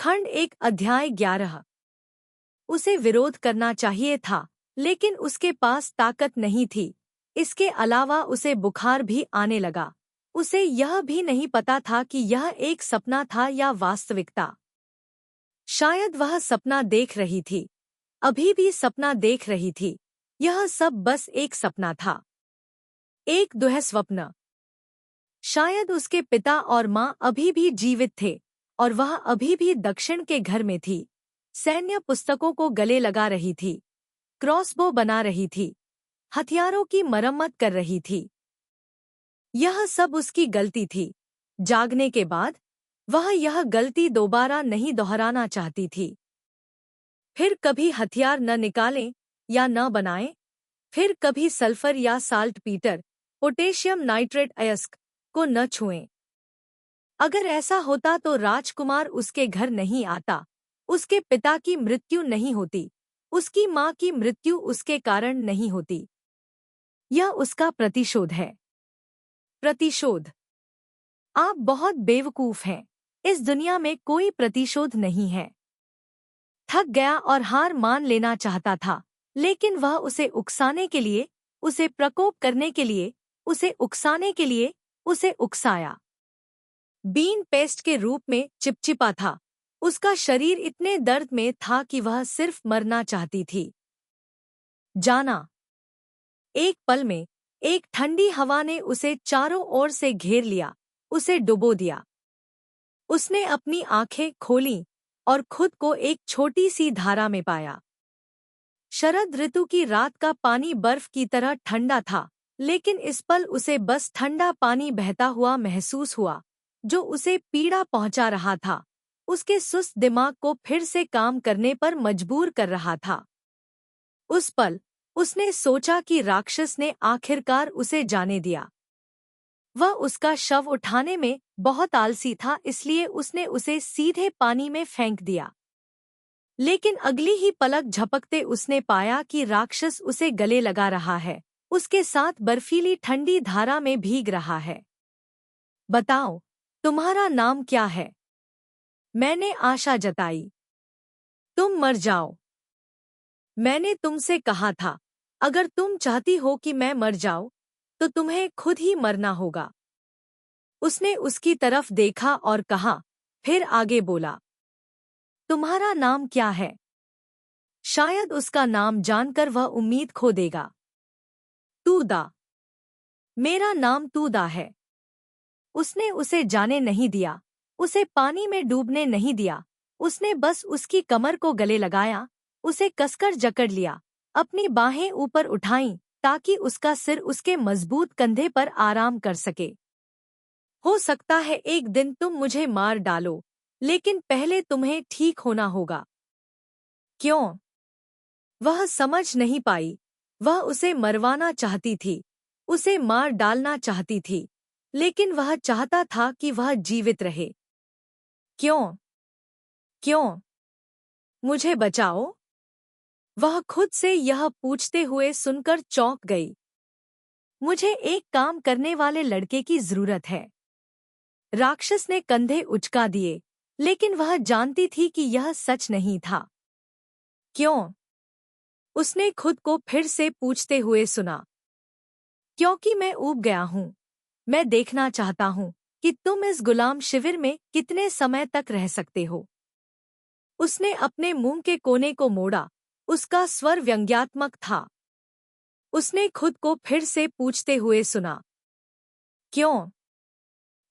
खंड 1 अध्याय 11। उसे विरोध करना चाहिए था, लेकिन उसके पास ताकत नहीं थी। इसके अलावा उसे बुखार भी आने लगा। उसे यह भी नहीं पता था कि यह एक सपना था या वास्तविकता। शायद वह सपना देख रही थी, अभी भी सपना देख रही थी। यह सब बस एक सपना था, एक दुःस्वप्न। शायद उसके पिता और माँ अभी भी जीवित थे और वह अभी भी दक्षिण के घर में थी। सैन्य पुस्तकों को गले लगा रही थी, क्रॉसबो बना रही थी, हथियारों की मरम्मत कर रही थी। यह सब उसकी गलती थी। जागने के बाद वह यह गलती दोबारा नहीं दोहराना चाहती थी। फिर कभी हथियार न निकालें या न बनाएं, फिर कभी सल्फर या साल्ट पीटर, पोटेशियम नाइट्रेट अयस्क को न छुएं। अगर ऐसा होता तो राजकुमार उसके घर नहीं आता, उसके पिता की मृत्यु नहीं होती, उसकी माँ की मृत्यु उसके कारण नहीं होती। यह उसका प्रतिशोध है। प्रतिशोध। आप बहुत बेवकूफ हैं। इस दुनिया में कोई प्रतिशोध नहीं है। थक गया और हार मान लेना चाहता था, लेकिन वह उसे उकसाने के लिए, उसे प्रकोप करने के लिए, उसे उकसाने के लिए, उसे उकसाया। बीन पेस्ट के रूप में चिपचिपा था। उसका शरीर इतने दर्द में था कि वह सिर्फ मरना चाहती थी। जाना। एक पल में एक ठंडी हवा ने उसे चारों ओर से घेर लिया, उसे डुबो दिया। उसने अपनी आंखें खोलीं और खुद को एक छोटी सी धारा में पाया। शरद ऋतु की रात का पानी बर्फ की तरह ठंडा था, लेकिन इस पल उसे बस ठंडा पानी बहता हुआ महसूस हुआ, जो उसे पीड़ा पहुंचा रहा था, उसके सुस्त दिमाग को फिर से काम करने पर मजबूर कर रहा था। उस पल उसने सोचा कि राक्षस ने आखिरकार उसे जाने दिया। वह उसका शव उठाने में बहुत आलसी था, इसलिए उसने उसे सीधे पानी में फेंक दिया। लेकिन अगली ही पलक झपकते उसने पाया कि राक्षस उसे गले लगा रहा है, उसके साथ बर्फीली ठंडी धारा में भीग रहा है। बताओ, तुम्हारा नाम क्या है? मैंने आशा जताई। तुम मर जाओ। मैंने तुमसे कहा था, अगर तुम चाहती हो कि मैं मर जाऊं, तो तुम्हें खुद ही मरना होगा। उसने उसकी तरफ देखा और कहा, फिर आगे बोला, तुम्हारा नाम क्या है? शायद उसका नाम जानकर वह उम्मीद खो देगा। तूदा। मेरा नाम तूदा है। उसने उसे जाने नहीं दिया, उसे पानी में डूबने नहीं दिया। उसने बस उसकी कमर को गले लगाया, उसे कसकर जकड़ लिया, अपनी बाहें ऊपर उठाईं ताकि उसका सिर उसके मजबूत कंधे पर आराम कर सके। हो सकता है एक दिन तुम मुझे मार डालो, लेकिन पहले तुम्हें ठीक होना होगा। क्यों? वह समझ नहीं पाई। वह उसे मरवाना चाहती थी, उसे मार डालना चाहती थी, लेकिन वह चाहता था कि वह जीवित रहे। क्यों? क्यों? मुझे बचाओ। वह खुद से यह पूछते हुए सुनकर चौंक गई। मुझे एक काम करने वाले लड़के की जरूरत है। राक्षस ने कंधे उचका दिए, लेकिन वह जानती थी कि यह सच नहीं था। क्यों? उसने खुद को फिर से पूछते हुए सुना। क्योंकि मैं ऊब गया हूँ। मैं देखना चाहता हूँ कि तुम इस गुलाम शिविर में कितने समय तक रह सकते हो। उसने अपने मुंह के कोने को मोड़ा, उसका स्वर व्यंग्यात्मक था। उसने खुद को फिर से पूछते हुए सुना। क्यों?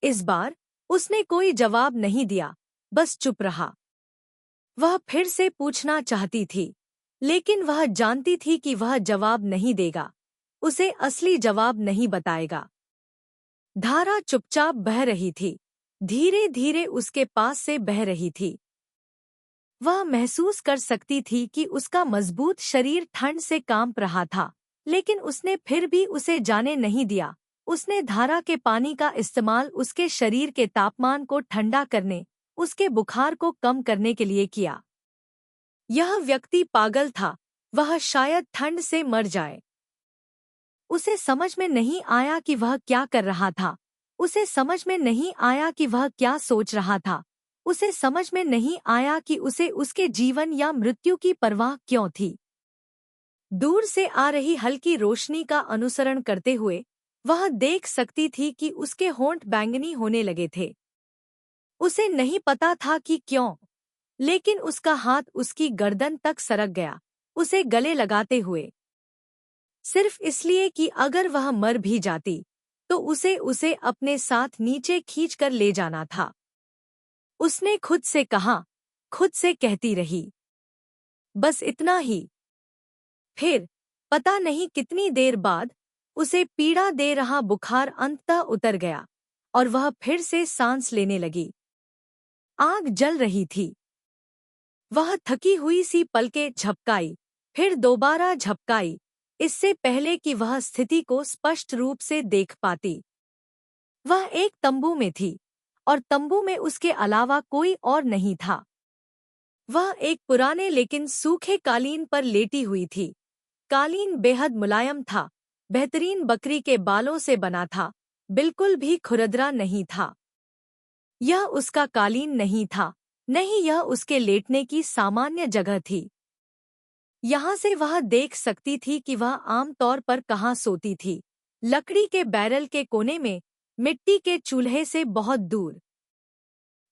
इस बार उसने कोई जवाब नहीं दिया, बस चुप रहा। वह फिर से पूछना चाहती थी, लेकिन वह जानती थी कि वह जवाब नहीं देगा, उसे असली जवाब नहीं बताएगा। धारा चुपचाप बह रही थी, धीरे धीरे उसके पास से बह रही थी। वह महसूस कर सकती थी कि उसका मजबूत शरीर ठंड से कांप रहा था, लेकिन उसने फिर भी उसे जाने नहीं दिया। उसने धारा के पानी का इस्तेमाल उसके शरीर के तापमान को ठंडा करने, उसके बुखार को कम करने के लिए किया। यह व्यक्ति पागल था, वह शायद ठंड से मर जाए। उसे समझ में नहीं आया कि वह क्या कर रहा था, उसे समझ में नहीं आया कि वह क्या सोच रहा था। उसे समझ में नहीं आया कि उसे उसके जीवन या मृत्यु की परवाह क्यों थी। दूर से आ रही हल्की रोशनी का अनुसरण करते हुए वह देख सकती थी कि उसके होंठ बैंगनी होने लगे थे। उसे नहीं पता था कि क्यों, लेकिन उसका हाथ उसकी गर्दन तक सरक गया, उसे गले लगाते हुए। सिर्फ इसलिए कि अगर वह मर भी जाती तो उसे उसे अपने साथ नीचे खींचकर ले जाना था। उसने खुद से कहा, खुद से कहती रही, बस इतना ही। फिर पता नहीं कितनी देर बाद उसे पीड़ा दे रहा बुखार अंततः उतर गया और वह फिर से सांस लेने लगी। आग जल रही थी। वह थकी हुई सी पलकें झपकाई, फिर दोबारा झपकाई, इससे पहले कि वह स्थिति को स्पष्ट रूप से देख पाती। वह एक तंबू में थी और तंबू में उसके अलावा कोई और नहीं था। वह एक पुराने लेकिन सूखे कालीन पर लेटी हुई थी। कालीन बेहद मुलायम था, बेहतरीन बकरी के बालों से बना था, बिल्कुल भी खुरदरा नहीं था। यह उसका कालीन नहीं था, नहीं यह उसके लेटने की सामान्य जगह थी। यहाँ से वह देख सकती थी कि वह आमतौर पर कहाँ सोती थी, लकड़ी के बैरल के कोने में, मिट्टी के चूल्हे से बहुत दूर।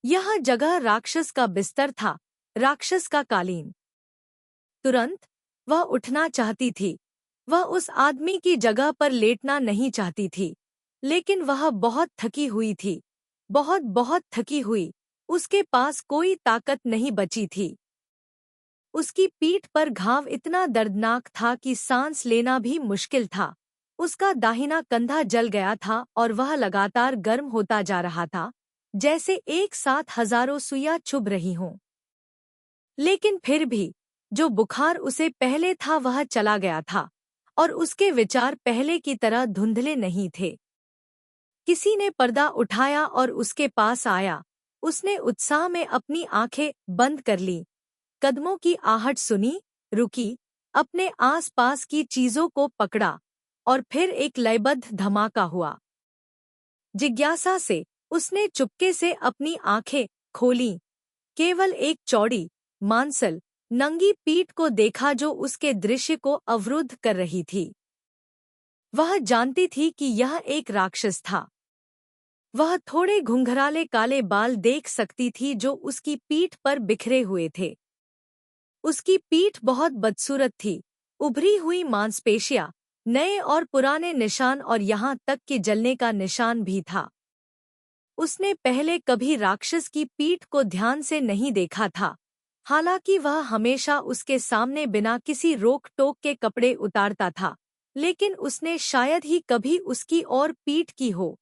यह जगह राक्षस का बिस्तर था, राक्षस का कालीन। तुरंत वह उठना चाहती थी। वह उस आदमी की जगह पर लेटना नहीं चाहती थी, लेकिन वह बहुत थकी हुई थी, बहुत बहुत थकी हुई। उसके पास कोई ताकत नहीं बची थी। उसकी पीठ पर घाव इतना दर्दनाक था कि सांस लेना भी मुश्किल था। उसका दाहिना कंधा जल गया था और वह लगातार गर्म होता जा रहा था, जैसे एक साथ हजारों सुइयां चुभ रही हों। लेकिन फिर भी जो बुखार उसे पहले था वह चला गया था और उसके विचार पहले की तरह धुंधले नहीं थे। किसी ने पर्दा उठाया और उसके पास आया। उसने उत्साह में अपनी आंखें बंद कर लीं, कदमों की आहट सुनी, रुकी, अपने आसपास की चीजों को पकड़ा और फिर एक लयबद्ध धमाका हुआ। जिज्ञासा से उसने चुपके से अपनी आंखें खोलीं, केवल एक चौड़ी, मांसल, नंगी पीठ को देखा जो उसके दृश्य को अवरुद्ध कर रही थी। वह जानती थी कि यह एक राक्षस था। वह थोड़े घुंघराले काले बाल देख सकती थी जो उसकी पीठ पर बिखरे हुए थे। उसकी पीठ बहुत बदसूरत थी, उभरी हुई मांसपेशियां, नए और पुराने निशान और यहाँ तक कि जलने का निशान भी था। उसने पहले कभी राक्षस की पीठ को ध्यान से नहीं देखा था, हालांकि वह हमेशा उसके सामने बिना किसी रोक टोक के कपड़े उतारता था, लेकिन उसने शायद ही कभी उसकी और पीठ की हो।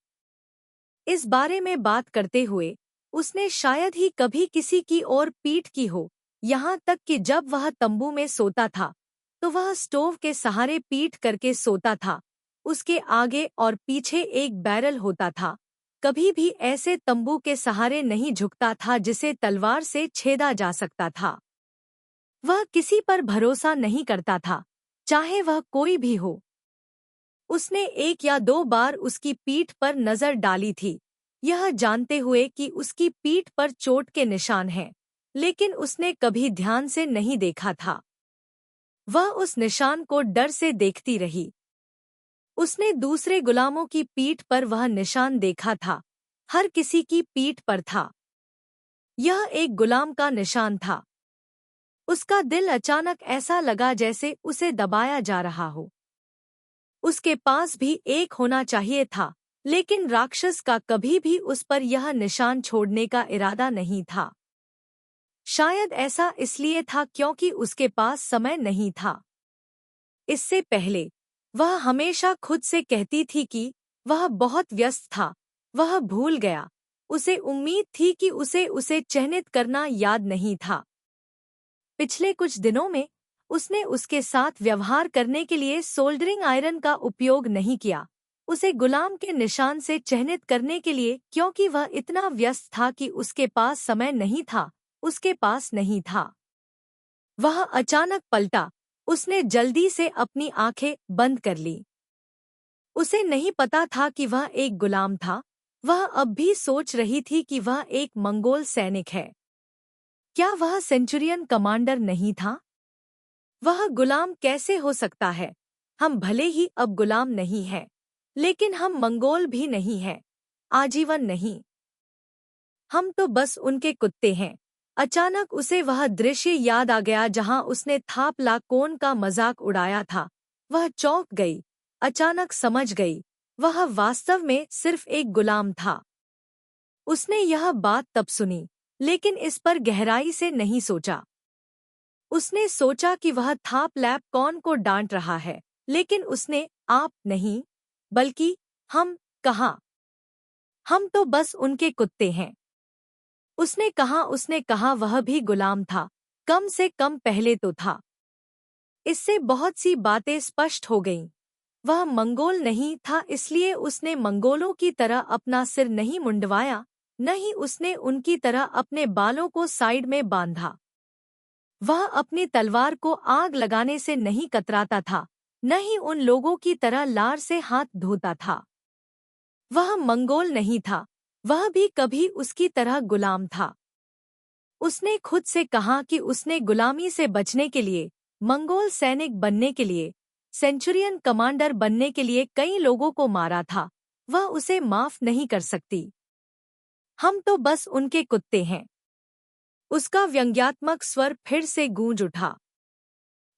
इस बारे में बात करते हुए उसने शायद ही कभी किसी की और पीठ की हो, यहाँ तक कि जब वह तंबू में सोता था तो वह स्टोव के सहारे पीठ करके सोता था। उसके आगे और पीछे एक बैरल होता था। कभी भी ऐसे तंबू के सहारे नहीं झुकता था जिसे तलवार से छेदा जा सकता था। वह किसी पर भरोसा नहीं करता था, चाहे वह कोई भी हो। उसने एक या दो बार उसकी पीठ पर नजर डाली थी, यह जानते हुए कि उसकी पीठ पर चोट के निशान हैं, लेकिन उसने कभी ध्यान से नहीं देखा था। वह उस निशान को डर से देखती रही। उसने दूसरे गुलामों की पीठ पर वह निशान देखा था, हर किसी की पीठ पर था। यह एक गुलाम का निशान था। उसका दिल अचानक ऐसा लगा जैसे उसे दबाया जा रहा हो। उसके पास भी एक होना चाहिए था, लेकिन राक्षस का कभी भी उस पर यह निशान छोड़ने का इरादा नहीं था। शायद ऐसा इसलिए था क्योंकि उसके पास समय नहीं था। इससे पहले वह हमेशा खुद से कहती थी कि वह बहुत व्यस्त था, वह भूल गया। उसे उम्मीद थी कि उसे उसे चिह्नित करना याद नहीं था। पिछले कुछ दिनों में उसने उसके साथ व्यवहार करने के लिए सोल्डरिंग आयरन का उपयोग नहीं किया, उसे गुलाम के निशान से चिह्नित करने के लिए, क्योंकि वह इतना व्यस्त था कि उसके पास समय नहीं था, उसके पास नहीं था। वह अचानक पलटा। उसने जल्दी से अपनी आंखें बंद कर ली। उसे नहीं पता था कि वह एक गुलाम था, वह अब भी सोच रही थी कि वह एक मंगोल सैनिक है। क्या वह सेंचुरियन कमांडर नहीं था? वह गुलाम कैसे हो सकता है? हम भले ही अब गुलाम नहीं हैं, लेकिन हम मंगोल भी नहीं हैं, आजीवन नहीं। हम तो बस उनके कुत्ते हैं। अचानक उसे वह दृश्य याद आ गया जहां उसने थापला कोन का मजाक उड़ाया था। वह चौंक गई, अचानक समझ गई, वह वास्तव में सिर्फ एक गुलाम था। उसने यह बात तब सुनी, लेकिन इस पर गहराई से नहीं सोचा। उसने सोचा कि वह थापलैप कौन को डांट रहा है, लेकिन उसने आप नहीं, बल्कि हम कहा। हम तो बस उनके कुत्ते हैं। उसने कहा वह भी गुलाम था, कम से कम पहले तो था। इससे बहुत सी बातें स्पष्ट हो गईं। वह मंगोल नहीं था, इसलिए उसने मंगोलों की तरह अपना सिर नहीं मुंडवाया, न ही उसने उनकी तरह अपने बालों को साइड में बांधा। वह अपनी तलवार को आग लगाने से नहीं कतराता था, न ही उन लोगों की तरह लार से हाथ धोता था। वह मंगोल नहीं था, वह भी कभी उसकी तरह गुलाम था। उसने खुद से कहा कि उसने गुलामी से बचने के लिए, मंगोल सैनिक बनने के लिए, सेंचुरियन कमांडर बनने के लिए कई लोगों को मारा था। वह उसे माफ नहीं कर सकती। हम तो बस उनके कुत्ते हैं। उसका व्यंग्यात्मक स्वर फिर से गूंज उठा।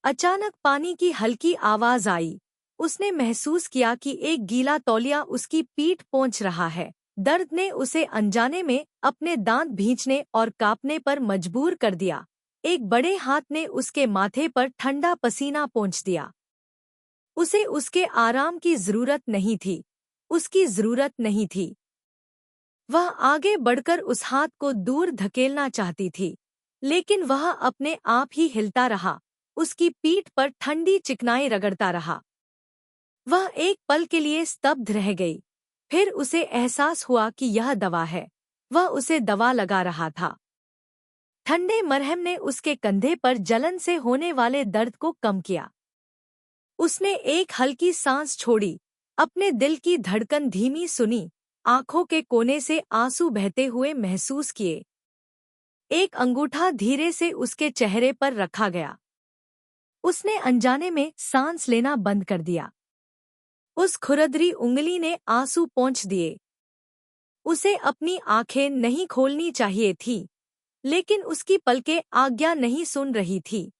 अचानक पानी की हल्की आवाज आई। उसने महसूस किया कि एक गीला तौलिया उसकी पीठ पोंछ रहा है। दर्द ने उसे अनजाने में अपने दांत भींचने और कांपने पर मजबूर कर दिया। एक बड़े हाथ ने उसके माथे पर ठंडा पसीना पोंछ दिया। उसे उसके आराम की जरूरत नहीं थी, उसकी जरूरत नहीं थी। वह आगे बढ़कर उस हाथ को दूर धकेलना चाहती थी, लेकिन वह अपने आप ही हिलता रहा, उसकी पीठ पर ठंडी चिकनाई रगड़ता रहा। वह एक पल के लिए स्तब्ध रह गई, फिर उसे एहसास हुआ कि यह दवा है। वह उसे दवा लगा रहा था। ठंडे मरहम ने उसके कंधे पर जलन से होने वाले दर्द को कम किया। उसने एक हल्की सांस छोड़ी, अपने दिल की धड़कन धीमी सुनी, आंखों के कोने से आंसू बहते हुए महसूस किए। एक अंगूठा धीरे से उसके चेहरे पर रखा गया। उसने अनजाने में सांस लेना बंद कर दिया। उस खुरदरी उंगली ने आंसू पोंछ दिए। उसे अपनी आंखें नहीं खोलनी चाहिए थी, लेकिन उसकी पलकें आज्ञा नहीं सुन रही थी।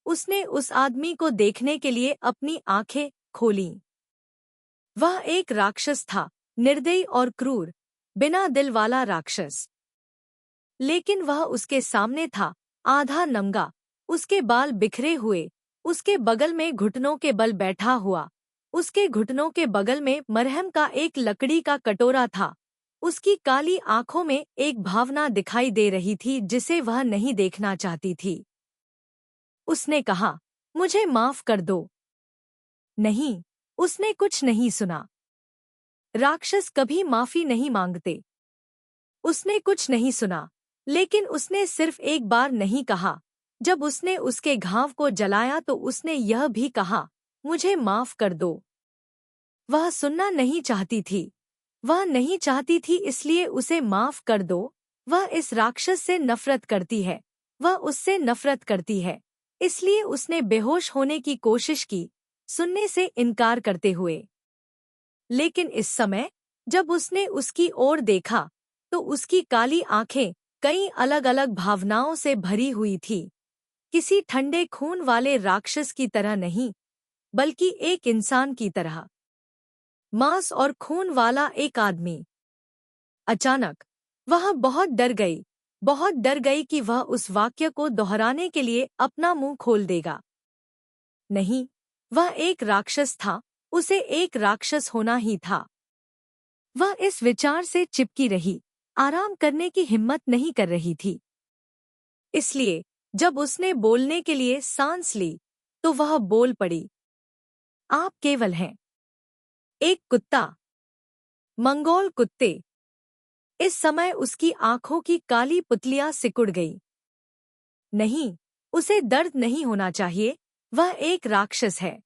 उसने उस आदमी को देखने के लिए अपनी आंखें खोलीं। वह एक राक्षस था, निर्दयी और क्रूर, बिना दिल वाला राक्षस। लेकिन वह उसके सामने था, आधा नंगा, उसके बाल बिखरे हुए, उसके बगल में घुटनों के बल बैठा हुआ। उसके घुटनों के बगल में मरहम का एक लकड़ी का कटोरा था। उसकी काली आंखों में एक भावना दिखाई दे रही थी जिसे वह नहीं देखना चाहती थी। उसने कहा, मुझे माफ कर दो। नहीं, उसने कुछ नहीं सुना। राक्षस कभी माफी नहीं मांगते। उसने कुछ नहीं सुना, लेकिन उसने सिर्फ एक बार नहीं कहा। जब उसने उसके घाव को जलाया तो उसने यह भी कहा, मुझे माफ कर दो। वह सुनना नहीं चाहती थी। वह नहीं चाहती थी, इसलिए उसे माफ कर दो। वह इस राक्षस से नफरत करती है। वह उससे नफरत करती है। इसलिए उसने बेहोश होने की कोशिश की, सुनने से इनकार करते हुए। लेकिन इस समय, जब उसने उसकी ओर देखा, तो उसकी काली आंखें कई अलग अलग भावनाओं से भरी हुई थी। किसी ठंडे खून वाले राक्षस की तरह नहीं, बल्कि एक इंसान की तरह। मांस और खून वाला एक आदमी। अचानक वह बहुत डर गई कि वह उस वाक्य को दोहराने के लिए अपना मुंह खोल देगा। नहीं, वह एक राक्षस था, उसे एक राक्षस होना ही था। वह इस विचार से चिपकी रही, आराम करने की हिम्मत नहीं कर रही थी। इसलिए जब उसने बोलने के लिए सांस ली, तो वह बोल पड़ी, आप केवल हैं एक कुत्ता, मंगोल कुत्ते। इस समय उसकी आंखों की काली पुतलियां सिकुड़ गई। नहीं, उसे दर्द नहीं होना चाहिए, वह एक राक्षस है।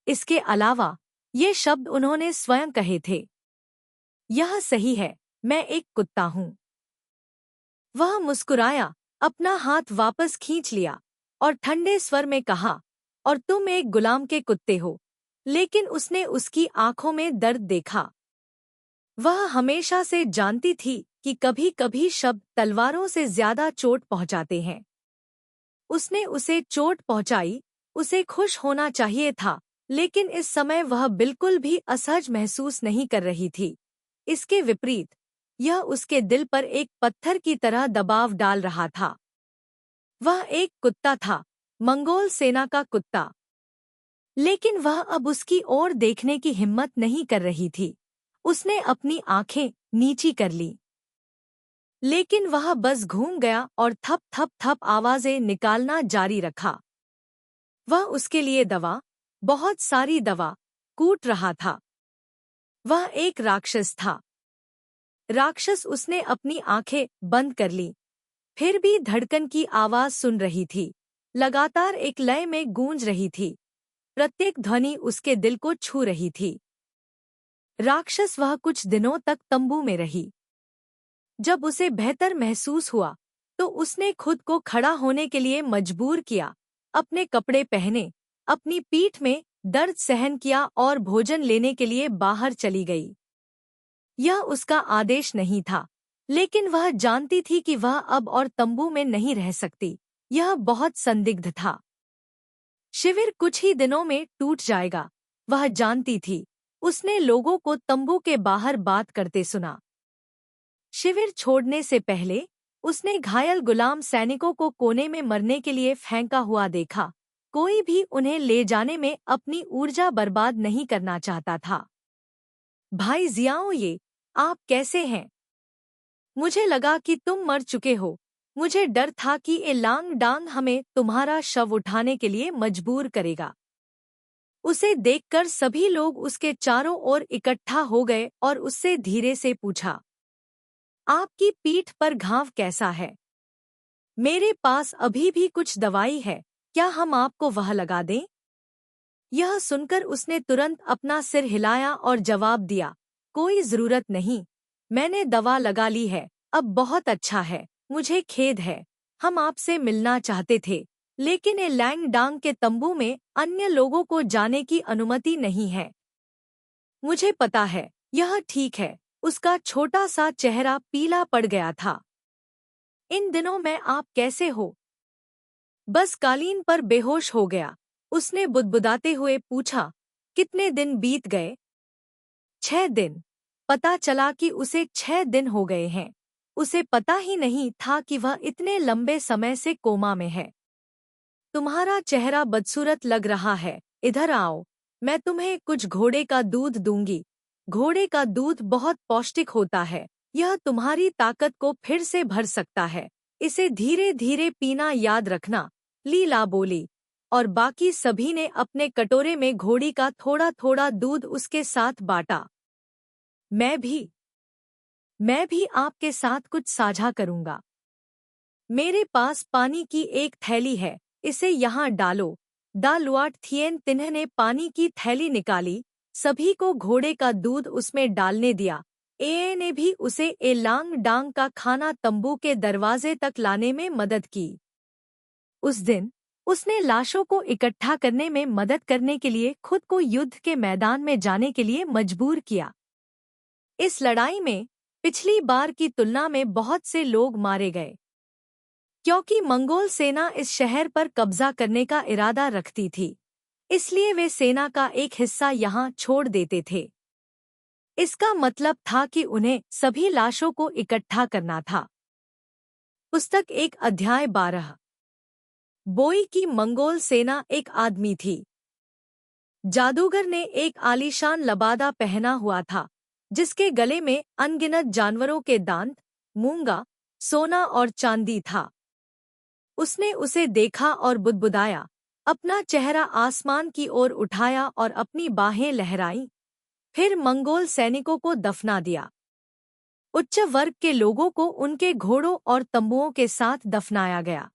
इसके अलावा, ये शब्द उन्होंने स्वयं कहे थे। यह सही है, मैं एक कुत्ता हूँ। वह मुस्कुराया, अपना हाथ वापस खींच लिया और ठंडे स्वर में कहा, और तुम एक गुलाम के कुत्ते हो। लेकिन उसने उसकी आंखों में दर्द देखा। वह हमेशा से जानती थी कि कभी-कभी शब्द तलवारों से ज्यादा चोट पहुंचाते हैं। उसने उसे चोट पहुंचाई, उसे खुश होना चाहिए था, लेकिन इस समय वह बिल्कुल भी असहज महसूस नहीं कर रही थी। इसके विपरीत, यह उसके दिल पर एक पत्थर की तरह दबाव डाल रहा था। वह एक कुत्ता था, मंगोल सेना का कुत्ता। लेकिन वह अब उसकी ओर देखने की हिम्मत नहीं कर रही थी। उसने अपनी आंखें नीची कर ली। लेकिन वह बस घूम गया और थप थप थप आवाजें निकालना जारी रखा। वह उसके लिए दवा, बहुत सारी दवा, कूट रहा था। वह एक राक्षस था। राक्षस। उसने अपनी आंखें बंद कर ली, फिर भी धड़कन की आवाज सुन रही थी, लगातार एक लय में गूंज रही थी। प्रत्येक ध्वनि उसके दिल को छू रही थी। राक्षस। वह कुछ दिनों तक तंबू में रही। जब उसे बेहतर महसूस हुआ तो उसने खुद को खड़ा होने के लिए मजबूर किया, अपने कपड़े पहने, अपनी पीठ में दर्द सहन किया और भोजन लेने के लिए बाहर चली गई। यह उसका आदेश नहीं था, लेकिन वह जानती थी कि वह अब और तंबू में नहीं रह सकती। यह बहुत संदिग्ध था। शिविर कुछ ही दिनों में टूट जाएगा, वह जानती थी। उसने लोगों को तंबू के बाहर बात करते सुना। शिविर छोड़ने से पहले उसने घायल गुलाम सैनिकों को कोने में मरने के लिए फेंका हुआ देखा। कोई भी उन्हें ले जाने में अपनी ऊर्जा बर्बाद नहीं करना चाहता था। भाई जियाओ, ये आप कैसे हैं? मुझे लगा कि तुम मर चुके हो। मुझे डर था कि ए लांग डांग हमें तुम्हारा शव उठाने के लिए मजबूर करेगा। उसे देखकर सभी लोग उसके चारों ओर इकट्ठा हो गए और उससे धीरे से पूछा, आपकी पीठ पर घाव कैसा है? मेरे पास अभी भी कुछ दवाई है, क्या हम आपको वह लगा दें? यह सुनकर उसने तुरंत अपना सिर हिलाया और जवाब दिया, कोई जरूरत नहीं, मैंने दवा लगा ली है, अब बहुत अच्छा है। मुझे खेद है, हम आपसे मिलना चाहते थे, लेकिन ए लैंग डांग के तंबू में अन्य लोगों को जाने की अनुमति नहीं है। मुझे पता है, यह ठीक है। उसका छोटा सा चेहरा पीला पड़ गया था। इन दिनों में आप कैसे हो? बस कालीन पर बेहोश हो गया। उसने बुदबुदाते हुए पूछा, कितने दिन बीत गए? 6 दिन। पता चला कि उसे 6 दिन हो गए हैं। उसे पता ही नहीं था कि वह इतने लंबे समय से कोमा में है। तुम्हारा चेहरा बदसूरत लग रहा है, इधर आओ, मैं तुम्हें कुछ घोड़े का दूध दूंगी। घोड़े का दूध बहुत पौष्टिक होता है, यह तुम्हारी ताकत को फिर से भर सकता है। इसे धीरे धीरे पीना याद रखना, लीला बोली। और बाकी सभी ने अपने कटोरे में घोड़ी का थोड़ा थोड़ा दूध उसके साथ बांटा। मैं भी आपके साथ कुछ साझा करूंगा। मेरे पास पानी की एक थैली है, इसे यहाँ डालो। दा लुआट थिएन तिन्ह ने पानी की थैली निकाली, सभी को घोड़े का दूध उसमें डालने दिया। ए ने भी उसे ए लांग डांग का खाना तंबू के दरवाजे तक लाने में मदद की। उस दिन उसने लाशों को इकट्ठा करने में मदद करने के लिए खुद को युद्ध के मैदान में जाने के लिए मजबूर किया। इस लड़ाई में पिछली बार की तुलना में बहुत से लोग मारे गए, क्योंकि मंगोल सेना इस शहर पर कब्जा करने का इरादा रखती थी, इसलिए वे सेना का एक हिस्सा यहाँ छोड़ देते थे। इसका मतलब था कि उन्हें सभी लाशों को इकट्ठा करना था। पुस्तक 1 अध्याय 12। बोई की मंगोल सेना एक आदमी थी। जादूगर ने एक आलीशान लबादा पहना हुआ था, जिसके गले में अनगिनत जानवरों के दांत, मूंगा, सोना और चांदी था। उसने उसे देखा और बुदबुदाया, अपना चेहरा आसमान की ओर उठाया और अपनी बाहें लहराईं, फिर मंगोल सैनिकों को दफना दिया। उच्च वर्ग के लोगों को उनके घोड़ों और तंबुओं के साथ दफनाया गया।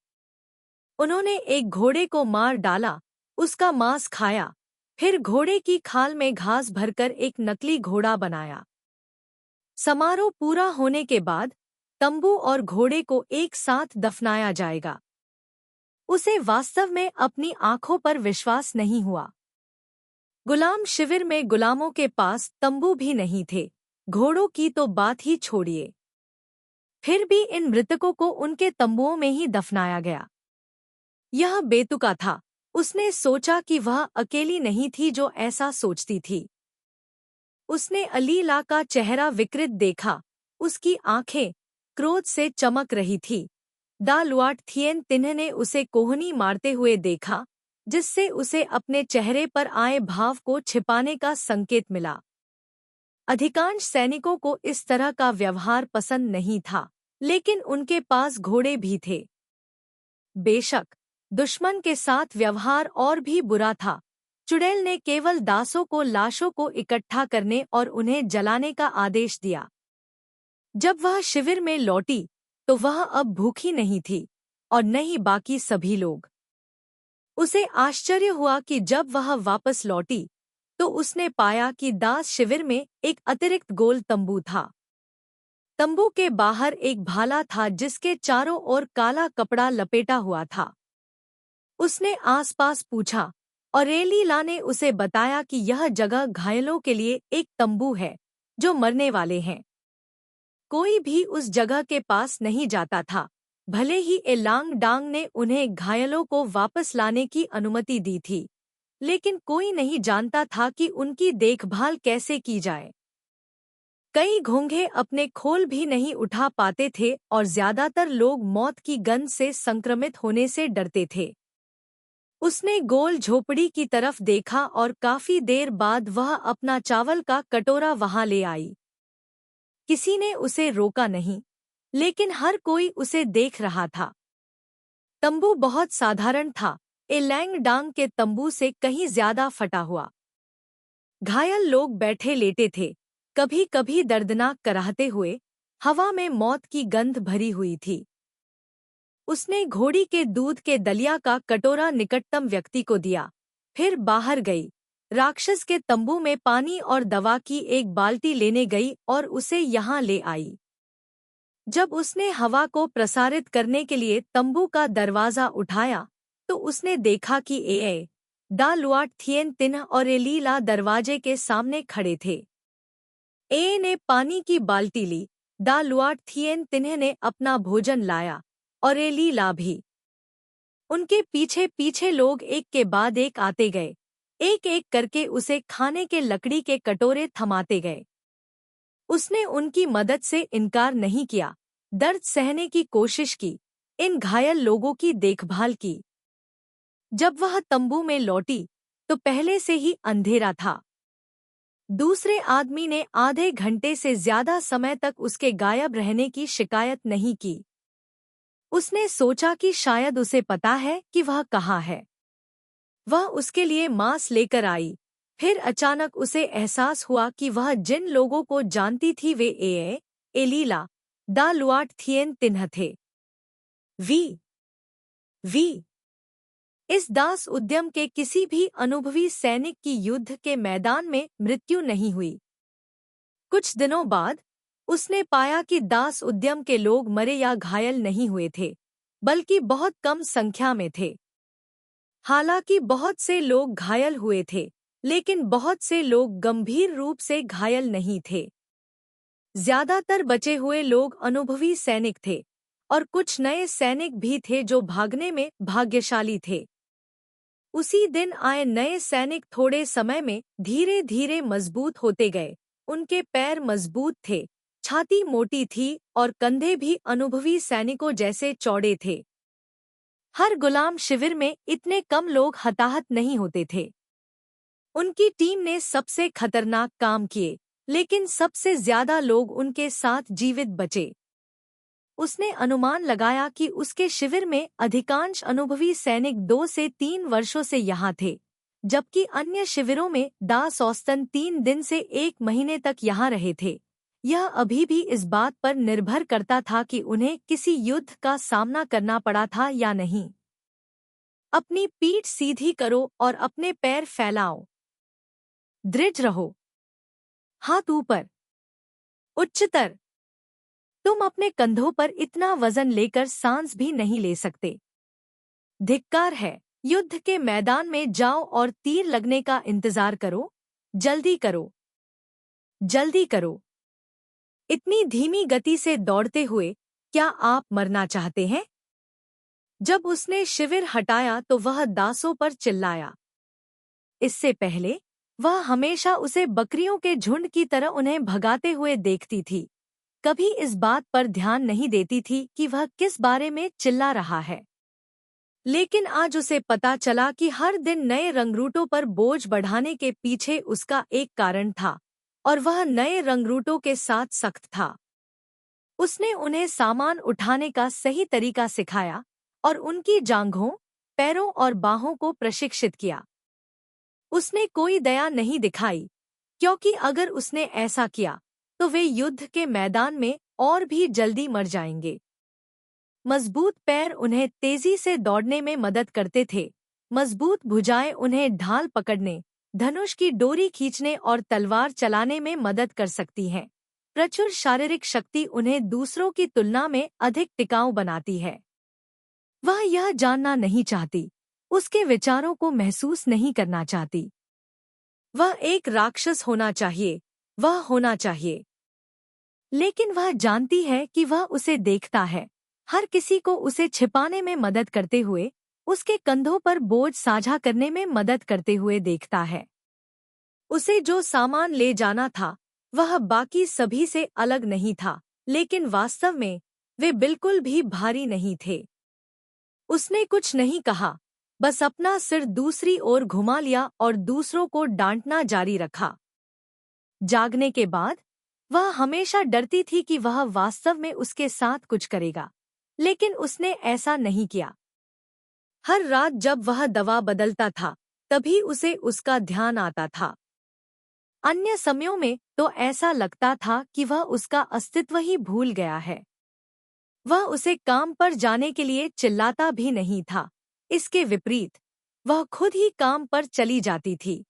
उन्होंने एक घोड़े को मार डाला, उसका मांस खाया, फिर घोड़े की खाल में घास भरकर एक नकली घोड़ा बनाया। समारोह पूरा होने के बाद तंबू और घोड़े को एक साथ दफनाया जाएगा। उसे वास्तव में अपनी आंखों पर विश्वास नहीं हुआ। गुलाम शिविर में गुलामों के पास तंबू भी नहीं थे, घोड़ों की तो बात ही छोड़िए। फिर भी इन मृतकों को उनके तंबुओं में ही दफनाया गया। यह बेतुका था। उसने सोचा कि वह अकेली नहीं थी जो ऐसा सोचती थी। उसने अलीला का चेहरा विकृत देखा। उसकी आंखें क्रोध से चमक रही थी। दा लुआट थिएन तिन्ह ने उसे कोहनी मारते हुए देखा, जिससे उसे अपने चेहरे पर आए भाव को छिपाने का संकेत मिला। अधिकांश सैनिकों को इस तरह का व्यवहार पसंद नहीं था, लेकिन उनके पास घोड़े भी थे। बेशक दुश्मन के साथ व्यवहार और भी बुरा था। चुड़ैल ने केवल दासों को लाशों को इकट्ठा करने और उन्हें जलाने का आदेश दिया। जब वह शिविर में लौटी तो वह अब भूखी नहीं थी, और न ही बाकी सभी लोग। उसे आश्चर्य हुआ कि जब वह वापस लौटी तो उसने पाया कि दास शिविर में एक अतिरिक्त गोल तंबू था। तंबू के बाहर एक भाला था जिसके चारों ओर काला कपड़ा लपेटा हुआ था। उसने आसपास पूछा और एलीला ने उसे बताया कि यह जगह घायलों के लिए एक तंबू है जो मरने वाले हैं। कोई भी उस जगह के पास नहीं जाता था, भले ही एलांग डांग ने उन्हें घायलों को वापस लाने की अनुमति दी थी, लेकिन कोई नहीं जानता था कि उनकी देखभाल कैसे की जाए। कई घोंघे अपने खोल भी नहीं उठा पाते थे और ज्यादातर लोग मौत की गंध से संक्रमित होने से डरते थे। उसने गोल झोपड़ी की तरफ देखा और काफी देर बाद वह अपना चावल का कटोरा वहां ले आई। किसी ने उसे रोका नहीं, लेकिन हर कोई उसे देख रहा था। तंबू बहुत साधारण था, एलैंग डांग के तंबू से कहीं ज्यादा फटा हुआ। घायल लोग बैठे लेटे थे, कभी कभी दर्दनाक कराहते हुए। हवा में मौत की गंध भरी हुई थी। उसने घोड़ी के दूध के दलिया का कटोरा निकटतम व्यक्ति को दिया, फिर बाहर गई। राक्षस के तंबू में पानी और दवा की एक बाल्टी लेने गई और उसे यहाँ ले आई। जब उसने हवा को प्रसारित करने के लिए तंबू का दरवाजा उठाया तो उसने देखा कि दा लुआट थिएन तिन्ह और एलीला दरवाजे के सामने खड़े थे। ने पानी की बाल्टी ली, दा लुआट थिएन तिन्ह ने अपना भोजन लाया और एलीला भी। उनके पीछे पीछे लोग एक के बाद एक आते गए, एक एक करके उसे खाने के लकड़ी के कटोरे थमाते गए। उसने उनकी मदद से इनकार नहीं किया, दर्द सहने की कोशिश की, इन घायल लोगों की देखभाल की। जब वह तंबू में लौटी तो पहले से ही अंधेरा था। दूसरे आदमी ने आधे घंटे से ज्यादा समय तक उसके गायब रहने की शिकायत नहीं की। उसने सोचा कि शायद उसे पता है कि वह कहाँ है। वह उसके लिए मांस लेकर आई। फिर अचानक उसे एहसास हुआ कि वह जिन लोगों को जानती थी वे एलीला, दा लुआट थिएन तिन्ह थे। वी इस दास उद्यम के किसी भी अनुभवी सैनिक की युद्ध के मैदान में मृत्यु नहीं हुई। कुछ दिनों बाद उसने पाया कि दास उद्यम के लोग मरे या घायल नहीं हुए थे, बल्कि बहुत कम संख्या में थे। हालांकि बहुत से लोग घायल हुए थे, लेकिन बहुत से लोग गंभीर रूप से घायल नहीं थे। ज्यादातर बचे हुए लोग अनुभवी सैनिक थे, और कुछ नए सैनिक भी थे जो भागने में भाग्यशाली थे। उसी दिन आए नए सैनिक थोड़े समय में धीरे धीरे मजबूत होते गए। उनके पैर मजबूत थे, छाती मोटी थी और कंधे भी अनुभवी सैनिकों जैसे चौड़े थे। हर गुलाम शिविर में इतने कम लोग हताहत नहीं होते थे। उनकी टीम ने सबसे खतरनाक काम किए, लेकिन सबसे ज्यादा लोग उनके साथ जीवित बचे। उसने अनुमान लगाया कि उसके शिविर में अधिकांश अनुभवी सैनिक 2 से 3 वर्षों से यहाँ थे, जबकि अन्य शिविरों में दास औसतन 3 दिन से 1 महीने तक यहाँ रहे थे। यह अभी भी इस बात पर निर्भर करता था कि उन्हें किसी युद्ध का सामना करना पड़ा था या नहीं। अपनी पीठ सीधी करो और अपने पैर फैलाओ। दृढ़ रहो। हाथ ऊपर। उच्चतर। तुम अपने कंधों पर इतना वजन लेकर सांस भी नहीं ले सकते। धिक्कार है। युद्ध के मैदान में जाओ और तीर लगने का इंतजार करो। जल्दी करो, जल्दी करो। इतनी धीमी गति से दौड़ते हुए क्या आप मरना चाहते हैं? जब उसने शिविर हटाया तो वह दासों पर चिल्लाया। इससे पहले वह हमेशा उसे बकरियों के झुंड की तरह उन्हें भगाते हुए देखती थी। कभी इस बात पर ध्यान नहीं देती थी कि वह किस बारे में चिल्ला रहा है। लेकिन आज उसे पता चला कि हर दिन नए रंगरूटों पर बोझ बढ़ाने के पीछे उसका एक कारण था, और वह नए रंगरूटों के साथ सख्त था। उसने उन्हें सामान उठाने का सही तरीका सिखाया और उनकी जांघों, पैरों और बाहों को प्रशिक्षित किया। उसने कोई दया नहीं दिखाई, क्योंकि अगर उसने ऐसा किया तो वे युद्ध के मैदान में और भी जल्दी मर जाएंगे। मजबूत पैर उन्हें तेजी से दौड़ने में मदद करते थे। मजबूत भुजाएं उन्हें ढाल पकड़ने, धनुष की डोरी खींचने और तलवार चलाने में मदद कर सकती हैं। प्रचुर शारीरिक शक्ति उन्हें दूसरों की तुलना में अधिक टिकाऊ बनाती है। वह यह जानना नहीं चाहती, उसके विचारों को महसूस नहीं करना चाहती। वह एक राक्षस होना चाहिए, वह होना चाहिए। लेकिन वह जानती है कि वह उसे देखता है, हर किसी को उसे छिपाने में मदद करते हुए, उसके कंधों पर बोझ साझा करने में मदद करते हुए देखता है। उसे जो सामान ले जाना था वह बाकी सभी से अलग नहीं था, लेकिन वास्तव में वे बिल्कुल भी भारी नहीं थे। उसने कुछ नहीं कहा, बस अपना सिर दूसरी ओर घुमा लिया और दूसरों को डांटना जारी रखा। जागने के बाद वह हमेशा डरती थी कि वह वास्तव में उसके साथ कुछ करेगा, लेकिन उसने ऐसा नहीं किया। हर रात जब वह दवा बदलता था तभी उसे उसका ध्यान आता था। अन्य समयों में तो ऐसा लगता था कि वह उसका अस्तित्व ही भूल गया है। वह उसे काम पर जाने के लिए चिल्लाता भी नहीं था, इसके विपरीत वह खुद ही काम पर चली जाती थी।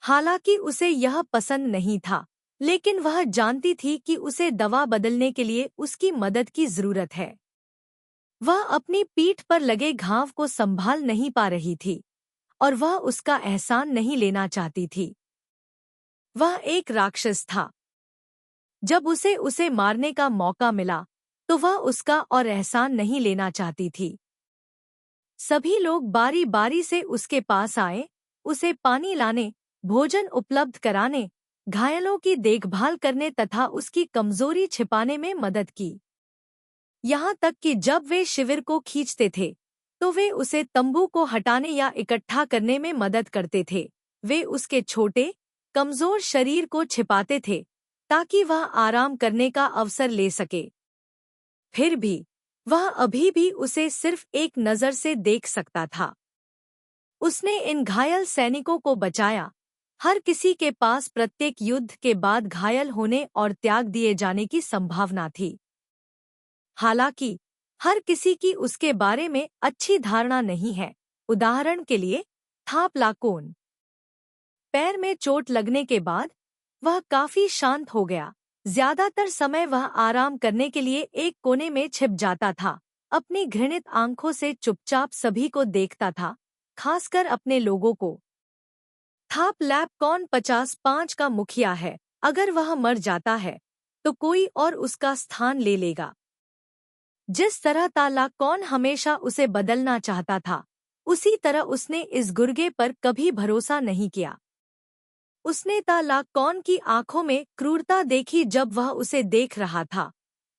हालांकि उसे यह पसंद नहीं था, लेकिन वह जानती थी कि उसे दवा बदलने के लिए उसकी मदद की जरूरत है। वह अपनी पीठ पर लगे घाव को संभाल नहीं पा रही थी और वह उसका एहसान नहीं लेना चाहती थी। वह एक राक्षस था। जब उसे मारने का मौका मिला तो वह उसका और एहसान नहीं लेना चाहती थी। सभी लोग बारी बारी से उसके पास आए, उसे पानी लाने, भोजन उपलब्ध कराने, घायलों की देखभाल करने तथा उसकी कमजोरी छिपाने में मदद की। यहाँ तक कि जब वे शिविर को खींचते थे तो वे उसे तंबू को हटाने या इकट्ठा करने में मदद करते थे। वे उसके छोटे, कमजोर शरीर को छिपाते थे ताकि वह आराम करने का अवसर ले सके। फिर भी वह अभी भी उसे सिर्फ एक नज़र से देख सकता था। उसने इन घायल सैनिकों को बचाया। हर किसी के पास प्रत्येक युद्ध के बाद घायल होने और त्याग दिए जाने की संभावना थी। हालांकि हर किसी की उसके बारे में अच्छी धारणा नहीं है। उदाहरण के लिए थापलाकोन। पैर में चोट लगने के बाद वह काफी शांत हो गया। ज्यादातर समय वह आराम करने के लिए एक कोने में छिप जाता था, अपनी घृणित आंखों से चुपचाप सभी को देखता था, खासकर अपने लोगों को। थापलैपकॉन 55 का मुखिया है। अगर वह मर जाता है तो कोई और उसका स्थान ले लेगा। जिस तरह तालाकौन हमेशा उसे बदलना चाहता था, उसी तरह उसने इस गुर्गे पर कभी भरोसा नहीं किया। उसने तालाकौन की आंखों में क्रूरता देखी जब वह उसे देख रहा था,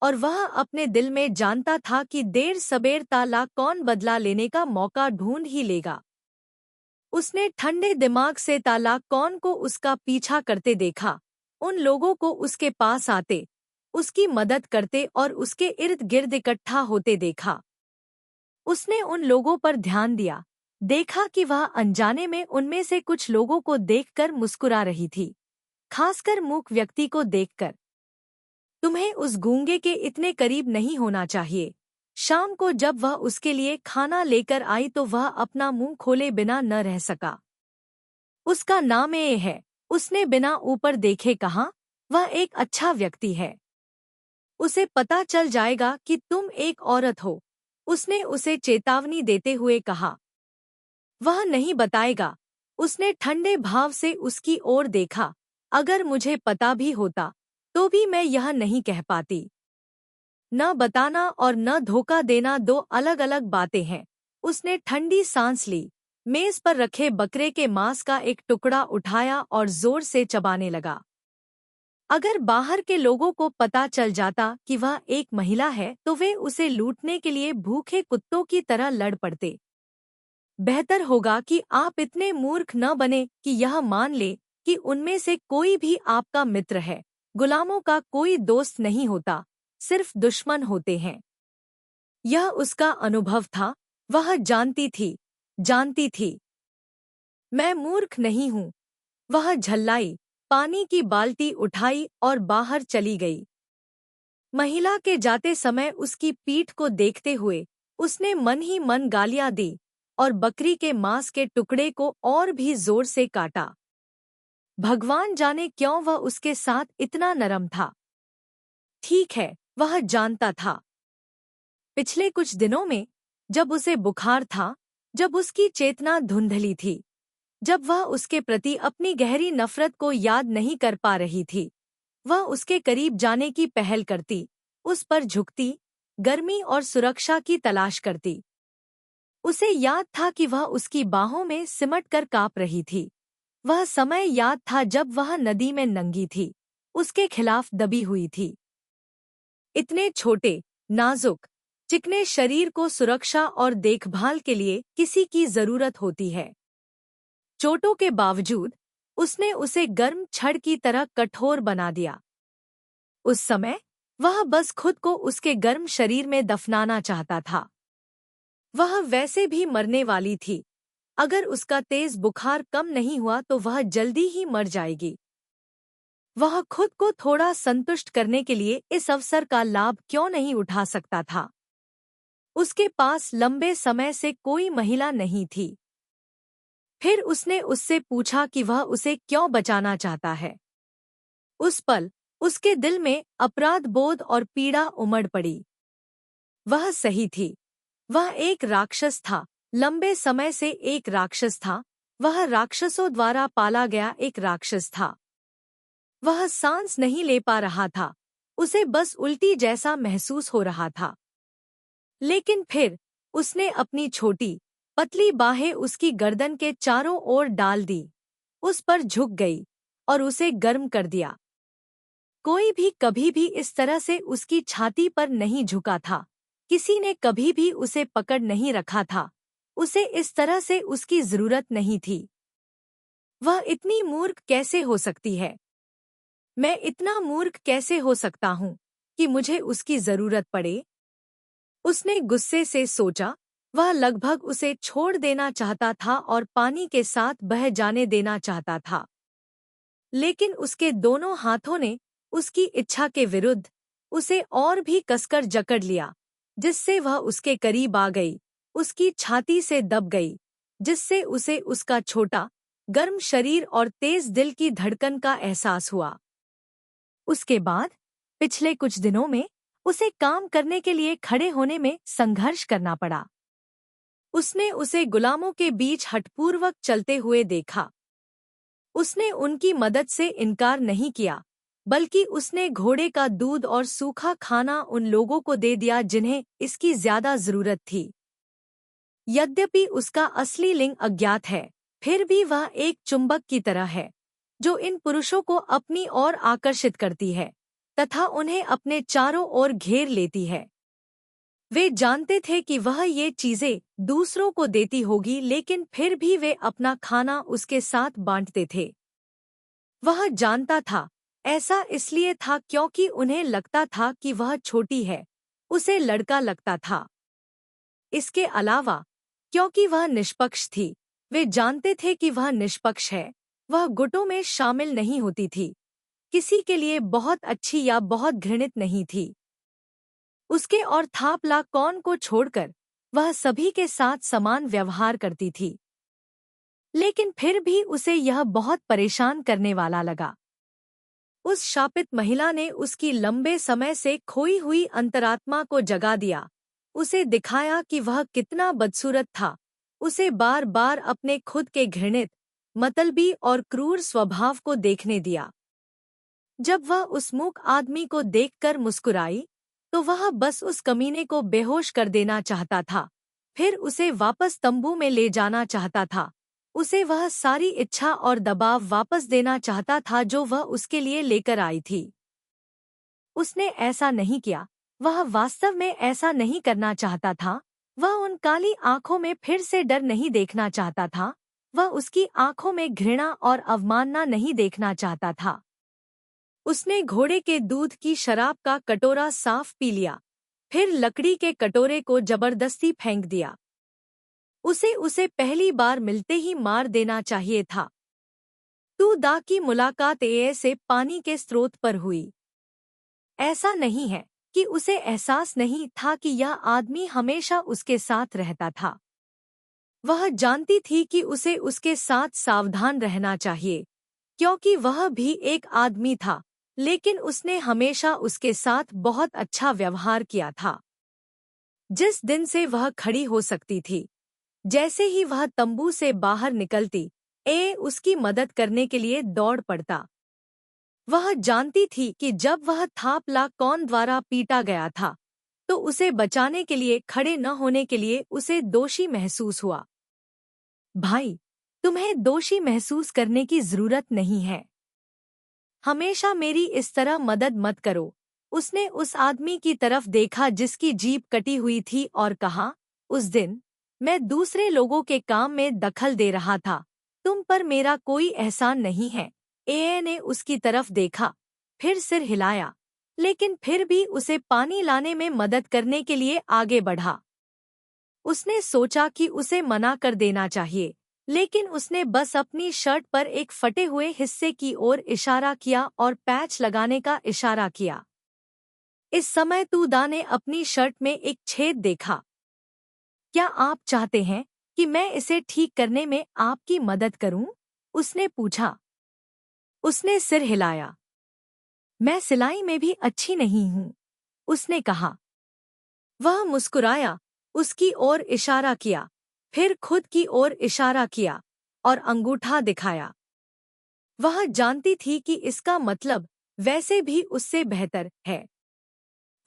और वह अपने दिल में जानता था कि देर सबेर तालाकौन बदला लेने का मौका ढूंढ ही लेगा। उसने ठंडे दिमाग से तालाकौन को उसका पीछा करते देखा, उन लोगों को उसके पास आते, उसकी मदद करते और उसके इर्द गिर्द इकट्ठा होते देखा। उसने उन लोगों पर ध्यान दिया, देखा कि वह अनजाने में उनमें से कुछ लोगों को देखकर मुस्कुरा रही थी, खासकर मूक व्यक्ति को देखकर। तुम्हें उस गूंगे के इतने करीब नहीं होना चाहिए। शाम को जब वह उसके लिए खाना लेकर आई तो वह अपना मुंह खोले बिना न रह सका। उसका नाम ए है, उसने बिना ऊपर देखे कहा। वह एक अच्छा व्यक्ति है। उसे पता चल जाएगा कि तुम एक औरत हो, उसने उसे चेतावनी देते हुए कहा। वह नहीं बताएगा। उसने ठंडे भाव से उसकी ओर देखा। अगर मुझे पता भी होता तो भी मैं यह नहीं कह पाती। न बताना और न धोखा देना दो अलग अलग बातें हैं। उसने ठंडी सांस ली, मेज पर रखे बकरे के मांस का एक टुकड़ा उठाया और जोर से चबाने लगा। अगर बाहर के लोगों को पता चल जाता कि वह एक महिला है तो वे उसे लूटने के लिए भूखे कुत्तों की तरह लड़ पड़ते। बेहतर होगा कि आप इतने मूर्ख न बने कि यह मान ले कि उनमें से कोई भी आपका मित्र है। गुलामों का कोई दोस्त नहीं होता, सिर्फ दुश्मन होते हैं। यह उसका अनुभव था। वह जानती थी। मैं मूर्ख नहीं हूँ। वह झल्लाई, पानी की बाल्टी उठाई और बाहर चली गई। महिला के जाते समय उसकी पीठ को देखते हुए उसने मन ही मन गालियां दी और बकरी के मांस के टुकड़े को और भी जोर से काटा। भगवान जाने क्यों वह उसके साथ इतना नरम था। ठीक है, वह जानता था। पिछले कुछ दिनों में, जब उसे बुखार था, जब उसकी चेतना धुंधली थी, जब वह उसके प्रति अपनी गहरी नफरत को याद नहीं कर पा रही थी, वह उसके करीब जाने की पहल करती, उस पर झुकती, गर्मी और सुरक्षा की तलाश करती। उसे याद था कि वह उसकी बाहों में सिमट कर काँप रही थी। वह समय याद था जब वह नदी में नंगी थी, उसके खिलाफ दबी हुई थी। इतने छोटे, नाजुक, चिकने शरीर को सुरक्षा और देखभाल के लिए किसी की जरूरत होती है। चोटों के बावजूद उसने उसे गर्म छड़ की तरह कठोर बना दिया। उस समय वह बस खुद को उसके गर्म शरीर में दफनाना चाहता था। वह वैसे भी मरने वाली थी। अगर उसका तेज बुखार कम नहीं हुआ तो वह जल्दी ही मर जाएगी। वह खुद को थोड़ा संतुष्ट करने के लिए इस अवसर का लाभ क्यों नहीं उठा सकता था। उसके पास लंबे समय से कोई महिला नहीं थी। फिर उसने उससे पूछा कि वह उसे क्यों बचाना चाहता है। उस पल उसके दिल में अपराध बोध और पीड़ा उमड़ पड़ी। वह सही थी। वह एक राक्षस था, लंबे समय से एक राक्षस था। वह राक्षसों द्वारा पाला गया एक राक्षस था। वह सांस नहीं ले पा रहा था, उसे बस उल्टी जैसा महसूस हो रहा था। लेकिन फिर उसने अपनी छोटी, पतली बाहें उसकी गर्दन के चारों ओर डाल दी, उस पर झुक गई और उसे गर्म कर दिया। कोई भी कभी भी इस तरह से उसकी छाती पर नहीं झुका था। किसी ने कभी भी उसे पकड़ नहीं रखा था। उसे इस तरह से उसकी जरूरत नहीं थी। वह इतनी मूर्ख कैसे हो सकती है? मैं इतना मूर्ख कैसे हो सकता हूँ कि मुझे उसकी जरूरत पड़े? उसने गुस्से से सोचा। वह लगभग उसे छोड़ देना चाहता था और पानी के साथ बह जाने देना चाहता था। लेकिन उसके दोनों हाथों ने उसकी इच्छा के विरुद्ध उसे और भी कसकर जकड़ लिया, जिससे वह उसके करीब आ गई, उसकी छाती से दब गई, जिससे उसे उसका छोटा, गर्म शरीर और तेज दिल की धड़कन का एहसास हुआ। उसके बाद पिछले कुछ दिनों में उसे काम करने के लिए खड़े होने में संघर्ष करना पड़ा। उसने उसे गुलामों के बीच हठपूर्वक चलते हुए देखा। उसने उनकी मदद से इनकार नहीं किया, बल्कि उसने घोड़े का दूध और सूखा खाना उन लोगों को दे दिया जिन्हें इसकी ज्यादा जरूरत थी। यद्यपि उसका असली लिंग अज्ञात है, फिर भी वह एक चुंबक की तरह है, जो इन पुरुषों को अपनी ओर आकर्षित करती है तथा उन्हें अपने चारों ओर घेर लेती है। वे जानते थे कि वह ये चीजें दूसरों को देती होगी, लेकिन फिर भी वे अपना खाना उसके साथ बांटते थे। वह जानता था, ऐसा इसलिए था क्योंकि उन्हें लगता था कि वह छोटी है, उसे लड़का लगता था। इसके अलावा क्योंकि वह निष्पक्ष थी, वे जानते थे कि वह निष्पक्ष है। वह गुटों में शामिल नहीं होती थी, किसी के लिए बहुत अच्छी या बहुत घृणित नहीं थी। उसके और थापला कौन को छोड़कर वह सभी के साथ समान व्यवहार करती थी। लेकिन फिर भी उसे यह बहुत परेशान करने वाला लगा। उस शापित महिला ने उसकी लंबे समय से खोई हुई अंतरात्मा को जगा दिया, उसे दिखाया कि वह कितना बदसूरत था, उसे बार बार अपने खुद के घृणित, मतलबी और क्रूर स्वभाव को देखने दिया। जब वह उस मूक आदमी को देखकर मुस्कुराई, तो वह बस उस कमीने को बेहोश कर देना चाहता था, फिर उसे वापस तंबू में ले जाना चाहता था। उसे वह सारी इच्छा और दबाव वापस देना चाहता था जो वह उसके लिए लेकर आई थी। उसने ऐसा नहीं किया, वह वास्तव में ऐसा नहीं करना चाहता था। वह उन काली आंखों में फिर से डर नहीं देखना चाहता था, वह उसकी आंखों में घृणा और अवमानना नहीं देखना चाहता था। उसने घोड़े के दूध की शराब का कटोरा साफ पी लिया, फिर लकड़ी के कटोरे को जबरदस्ती फेंक दिया। उसे पहली बार मिलते ही मार देना चाहिए था। तू दा की मुलाकात से पानी के स्रोत पर हुई। ऐसा नहीं है कि उसे एहसास नहीं था कि यह आदमी हमेशा उसके साथ रहता था। वह जानती थी कि उसे उसके साथ सावधान रहना चाहिए, क्योंकि वह भी एक आदमी था, लेकिन उसने हमेशा उसके साथ बहुत अच्छा व्यवहार किया था। जिस दिन से वह खड़ी हो सकती थी, जैसे ही वह तंबू से बाहर निकलती, उसकी मदद करने के लिए दौड़ पड़ता। वह जानती थी कि जब वह थापला कौन द्वारा पीटा गया था, तो उसे बचाने के लिए खड़े न होने के लिए उसे दोषी महसूस हुआ। भाई, तुम्हें दोषी महसूस करने की जरूरत नहीं है। हमेशा मेरी इस तरह मदद मत करो। उसने उस आदमी की तरफ देखा जिसकी जीभ कटी हुई थी और कहा, उस दिन मैं दूसरे लोगों के काम में दखल दे रहा था, तुम पर मेरा कोई एहसान नहीं है। ने उसकी तरफ देखा, फिर सिर हिलाया, लेकिन फिर भी उसे पानी लाने में मदद करने के लिए आगे बढ़ा। उसने सोचा कि उसे मना कर देना चाहिए, लेकिन उसने बस अपनी शर्ट पर एक फटे हुए हिस्से की ओर इशारा किया और पैच लगाने का इशारा किया। इस समय तूदा ने अपनी शर्ट में एक छेद देखा। क्या आप चाहते हैं कि मैं इसे ठीक करने में आपकी मदद करूं? उसने पूछा। उसने सिर हिलाया। मैं सिलाई में भी अच्छी नहीं हूं, उसने कहा। वह मुस्कुराया, उसकी ओर इशारा किया, फिर खुद की ओर इशारा किया और अंगूठा दिखाया। वह जानती थी कि इसका मतलब वैसे भी उससे बेहतर है।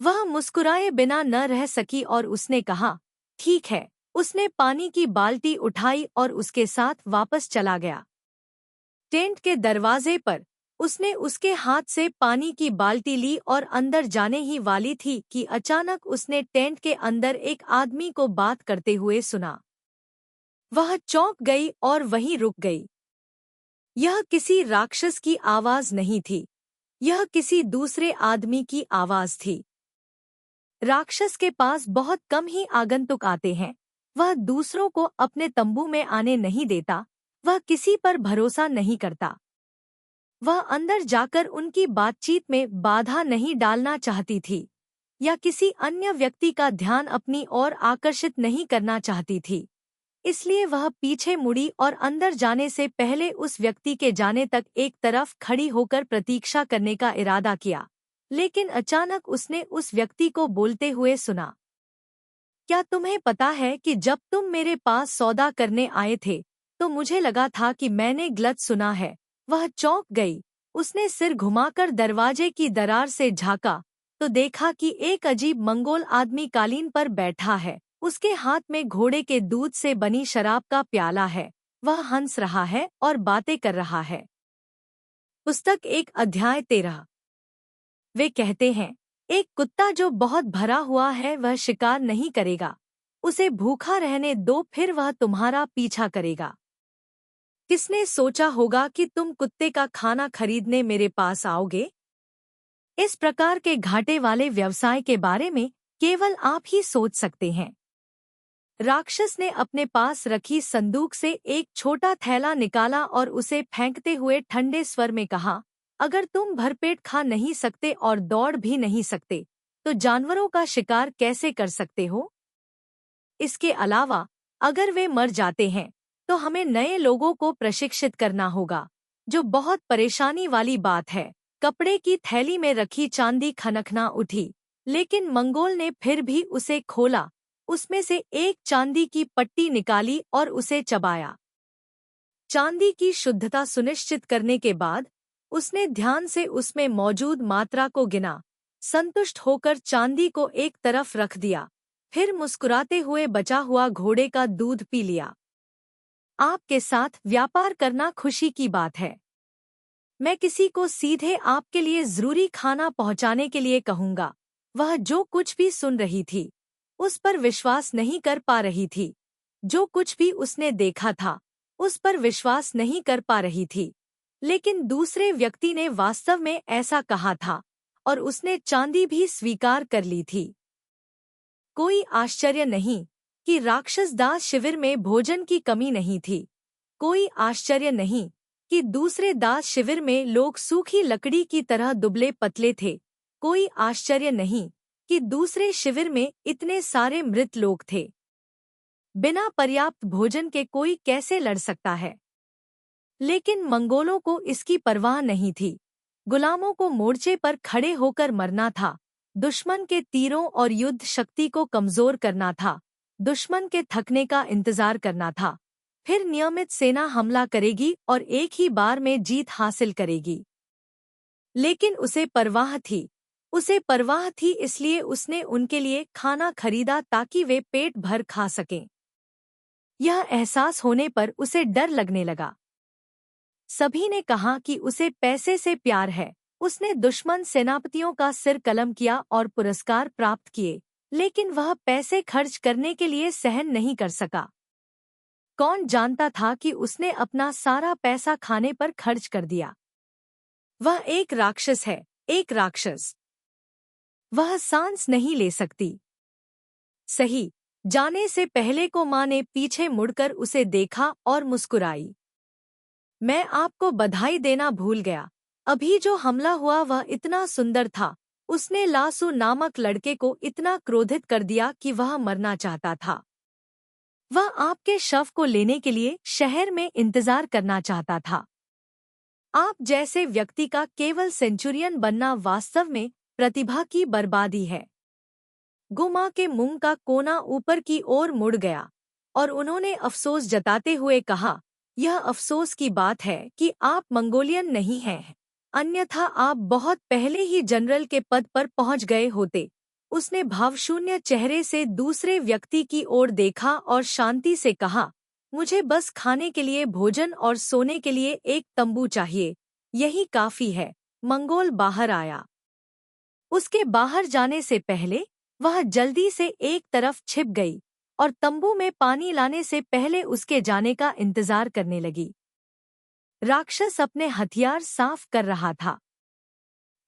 वह मुस्कुराए बिना न रह सकी और उसने कहा, ठीक है। उसने पानी की बाल्टी उठाई और उसके साथ वापस चला गया। टेंट के दरवाजे पर उसने उसके हाथ से पानी की बाल्टी ली और अंदर जाने ही वाली थी कि अचानक उसने टेंट के अंदर एक आदमी को बात करते हुए सुना। वह चौंक गई और वहीं रुक गई। यह किसी राक्षस की आवाज नहीं थी, यह किसी दूसरे आदमी की आवाज थी। राक्षस के पास बहुत कम ही आगंतुक आते हैं। वह दूसरों को अपने तंबू में आने नहीं देता, वह किसी पर भरोसा नहीं करता। वह अंदर जाकर उनकी बातचीत में बाधा नहीं डालना चाहती थी, या किसी अन्य व्यक्ति का ध्यान अपनी ओर आकर्षित नहीं करना चाहती थी। इसलिए वह पीछे मुड़ी और अंदर जाने से पहले उस व्यक्ति के जाने तक एक तरफ खड़ी होकर प्रतीक्षा करने का इरादा किया। लेकिन अचानक उसने उस व्यक्ति को बोलते हुए सुना, क्या तुम्हें पता है कि जब तुम मेरे पास सौदा करने आए थे, तो मुझे लगा था कि मैंने गलत सुना है। वह चौंक गई। उसने सिर घुमाकर दरवाजे की दरार से झाँका, तो देखा कि एक अजीब मंगोल आदमी कालीन पर बैठा है। उसके हाथ में घोड़े के दूध से बनी शराब का प्याला है। वह हंस रहा है और बातें कर रहा है। पुस्तक 1 अध्याय 13। वे कहते हैं, एक कुत्ता जो बहुत भरा हुआ है वह शिकार नहीं करेगा, उसे भूखा रहने दो, फिर वह तुम्हारा पीछा करेगा। किसने सोचा होगा कि तुम कुत्ते का खाना खरीदने मेरे पास आओगे? इस प्रकार के घाटे वाले व्यवसाय के बारे में केवल आप ही सोच सकते हैं। राक्षस ने अपने पास रखी संदूक से एक छोटा थैला निकाला और उसे फेंकते हुए ठंडे स्वर में कहा, अगर तुम भरपेट खा नहीं सकते और दौड़ भी नहीं सकते, तो जानवरों का शिकार कैसे कर सकते हो? इसके अलावा अगर वे मर जाते हैं, तो हमें नए लोगों को प्रशिक्षित करना होगा, जो बहुत परेशानी वाली बात है। कपड़े की थैली में रखी चांदी खनकना उठी, लेकिन मंगोल ने फिर भी उसे खोला, उसमें से एक चांदी की पट्टी निकाली और उसे चबाया। चांदी की शुद्धता सुनिश्चित करने के बाद उसने ध्यान से उसमें मौजूद मात्रा को गिना, संतुष्ट होकर चांदी को एक तरफ रख दिया, फिर मुस्कुराते हुए बचा हुआ घोड़े का दूध पी लिया। आपके साथ व्यापार करना खुशी की बात है। मैं किसी को सीधे आपके लिए जरूरी खाना पहुंचाने के लिए कहूंगा। वह जो कुछ भी सुन रही थी, उस पर विश्वास नहीं कर पा रही थी। जो कुछ भी उसने देखा था, उस पर विश्वास नहीं कर पा रही थी। लेकिन दूसरे व्यक्ति ने वास्तव में ऐसा कहा था, और उसने चांदी भी स्वीकार कर ली थी। कोई आश्चर्य नहीं कि राक्षस दास शिविर में भोजन की कमी नहीं थी। कोई आश्चर्य नहीं कि दूसरे दास शिविर में लोग सूखी लकड़ी की तरह दुबले पतले थे। कोई आश्चर्य नहीं कि दूसरे शिविर में इतने सारे मृत लोग थे। बिना पर्याप्त भोजन के कोई कैसे लड़ सकता है? लेकिन मंगोलों को इसकी परवाह नहीं थी। गुलामों को मोर्चे पर खड़े होकर मरना था, दुश्मन के तीरों और युद्ध शक्ति को कमजोर करना था, दुश्मन के थकने का इंतजार करना था। फिर नियमित सेना हमला करेगी और एक ही बार में जीत हासिल करेगी। लेकिन उसे परवाह थी। उसे परवाह थी, इसलिए उसने उनके लिए खाना खरीदा ताकि वे पेट भर खा सकें। यह एहसास होने पर उसे डर लगने लगा। सभी ने कहा कि उसे पैसे से प्यार है। उसने दुश्मन सेनापतियों का सिर कलम किया और पुरस्कार प्राप्त किए, लेकिन वह पैसे खर्च करने के लिए सहन नहीं कर सका। कौन जानता था कि उसने अपना सारा पैसा खाने पर खर्च कर दिया। वह एक राक्षस है, एक राक्षस। वह सांस नहीं ले सकती। सही जाने से पहले को माँ ने पीछे मुड़कर उसे देखा और मुस्कुराई। मैं आपको बधाई देना भूल गया। अभी जो हमला हुआ वह इतना सुंदर था। उसने लासू नामक लड़के को इतना क्रोधित कर दिया कि वह मरना चाहता था। वह आपके शव को लेने के लिए शहर में इंतजार करना चाहता था। आप जैसे व्यक्ति का केवल सेंचुरियन बनना वास्तव में प्रतिभा की बर्बादी है। गुमा के मुंह का कोना ऊपर की ओर मुड़ गया और उन्होंने अफसोस जताते हुए कहा, यह अफसोस की बात है कि आप मंगोलियन नहीं हैं, अन्यथा आप बहुत पहले ही जनरल के पद पर पहुंच गए होते। उसने भावशून्य चेहरे से दूसरे व्यक्ति की ओर देखा और शांति से कहा, मुझे बस खाने के लिए भोजन और सोने के लिए एक तंबू चाहिए, यही काफी है। मंगोल बाहर आया। उसके बाहर जाने से पहले वह जल्दी से एक तरफ छिप गई और तंबू में पानी लाने से पहले उसके जाने का इंतजार करने लगी। राक्षस अपने हथियार साफ कर रहा था।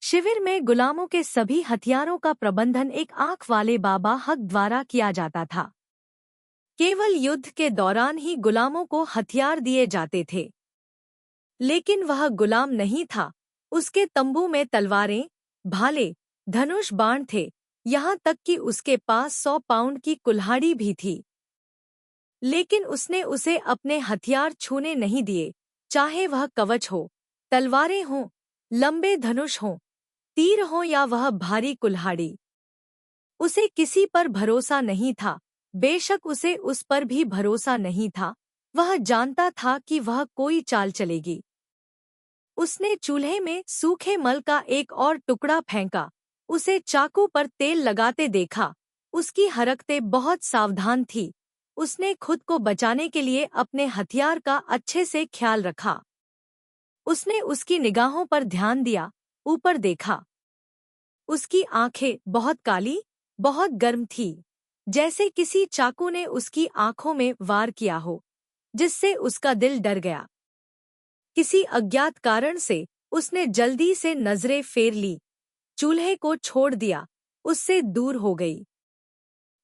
शिविर में गुलामों के सभी हथियारों का प्रबंधन एक आंख वाले बाबा हक द्वारा किया जाता था। केवल युद्ध के दौरान ही गुलामों को हथियार दिए जाते थे। लेकिन वह गुलाम नहीं था। उसके तंबू में तलवारें, भाले, धनुष बाण थे, यहाँ तक कि उसके पास 100 पाउंड की कुल्हाड़ी भी थी। लेकिन उसने उसे अपने हथियार छूने नहीं दिए, चाहे वह कवच हो, तलवारें हों, लंबे धनुष हों, तीर हों या वह भारी कुल्हाड़ी। उसे किसी पर भरोसा नहीं था। बेशक उसे उस पर भी भरोसा नहीं था। वह जानता था कि वह कोई चाल चलेगी। उसने चूल्हे में सूखे मल का एक और टुकड़ा फेंका। उसे चाकू पर तेल लगाते देखा। उसकी हरकतें बहुत सावधान थी। उसने खुद को बचाने के लिए अपने हथियार का अच्छे से ख्याल रखा। उसने उसकी निगाहों पर ध्यान दिया, ऊपर देखा। उसकी आंखें बहुत काली, बहुत गर्म थी, जैसे किसी चाकू ने उसकी आंखों में वार किया हो, जिससे उसका दिल डर गया। किसी अज्ञात कारण से उसने जल्दी से नजरें फेर ली, चूल्हे को छोड़ दिया, उससे दूर हो गई।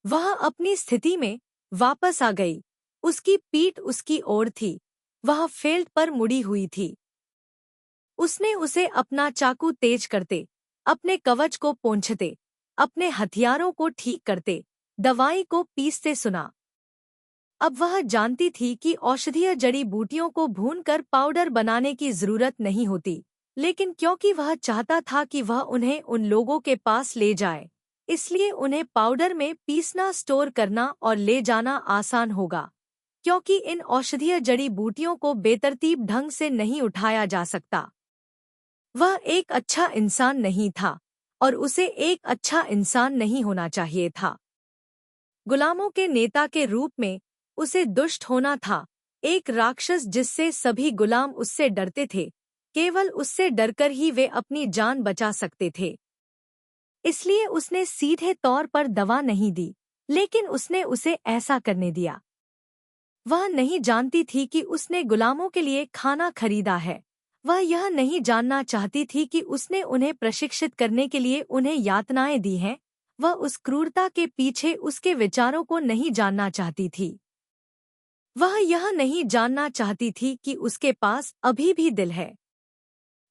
वह अपनी स्थिति में वापस आ गई। उसकी पीठ उसकी ओर थी। वह फील्ड पर मुड़ी हुई थी। उसने उसे अपना चाकू तेज करते, अपने कवच को पोंछते, अपने हथियारों को ठीक करते, दवाई को पीसते सुना। अब वह जानती थी कि औषधीय जड़ी बूटियों को भूनकर पाउडर बनाने की जरूरत नहीं होती। लेकिन क्योंकि वह चाहता था कि वह उन्हें उन लोगों के पास ले जाए, इसलिए उन्हें पाउडर में पीसना, स्टोर करना और ले जाना आसान होगा, क्योंकि इन औषधीय जड़ी बूटियों को बेतरतीब ढंग से नहीं उठाया जा सकता। वह एक अच्छा इंसान नहीं था और उसे एक अच्छा इंसान नहीं होना चाहिए था। गुलामों के नेता के रूप में उसे दुष्ट होना था, एक राक्षस जिससे सभी गुलाम उससे डरते थे। केवल उससे डरकर ही वे अपनी जान बचा सकते थे। इसलिए उसने सीधे तौर पर दवा नहीं दी, लेकिन उसने उसे ऐसा करने दिया। वह नहीं जानती थी कि उसने गुलामों के लिए खाना खरीदा है। वह यह नहीं जानना चाहती थी कि उसने उन्हें प्रशिक्षित करने के लिए उन्हें यातनाएं दी हैं। वह उस क्रूरता के पीछे उसके विचारों को नहीं जानना चाहती थी। वह यह नहीं जानना चाहती थी कि उसके पास अभी भी दिल है।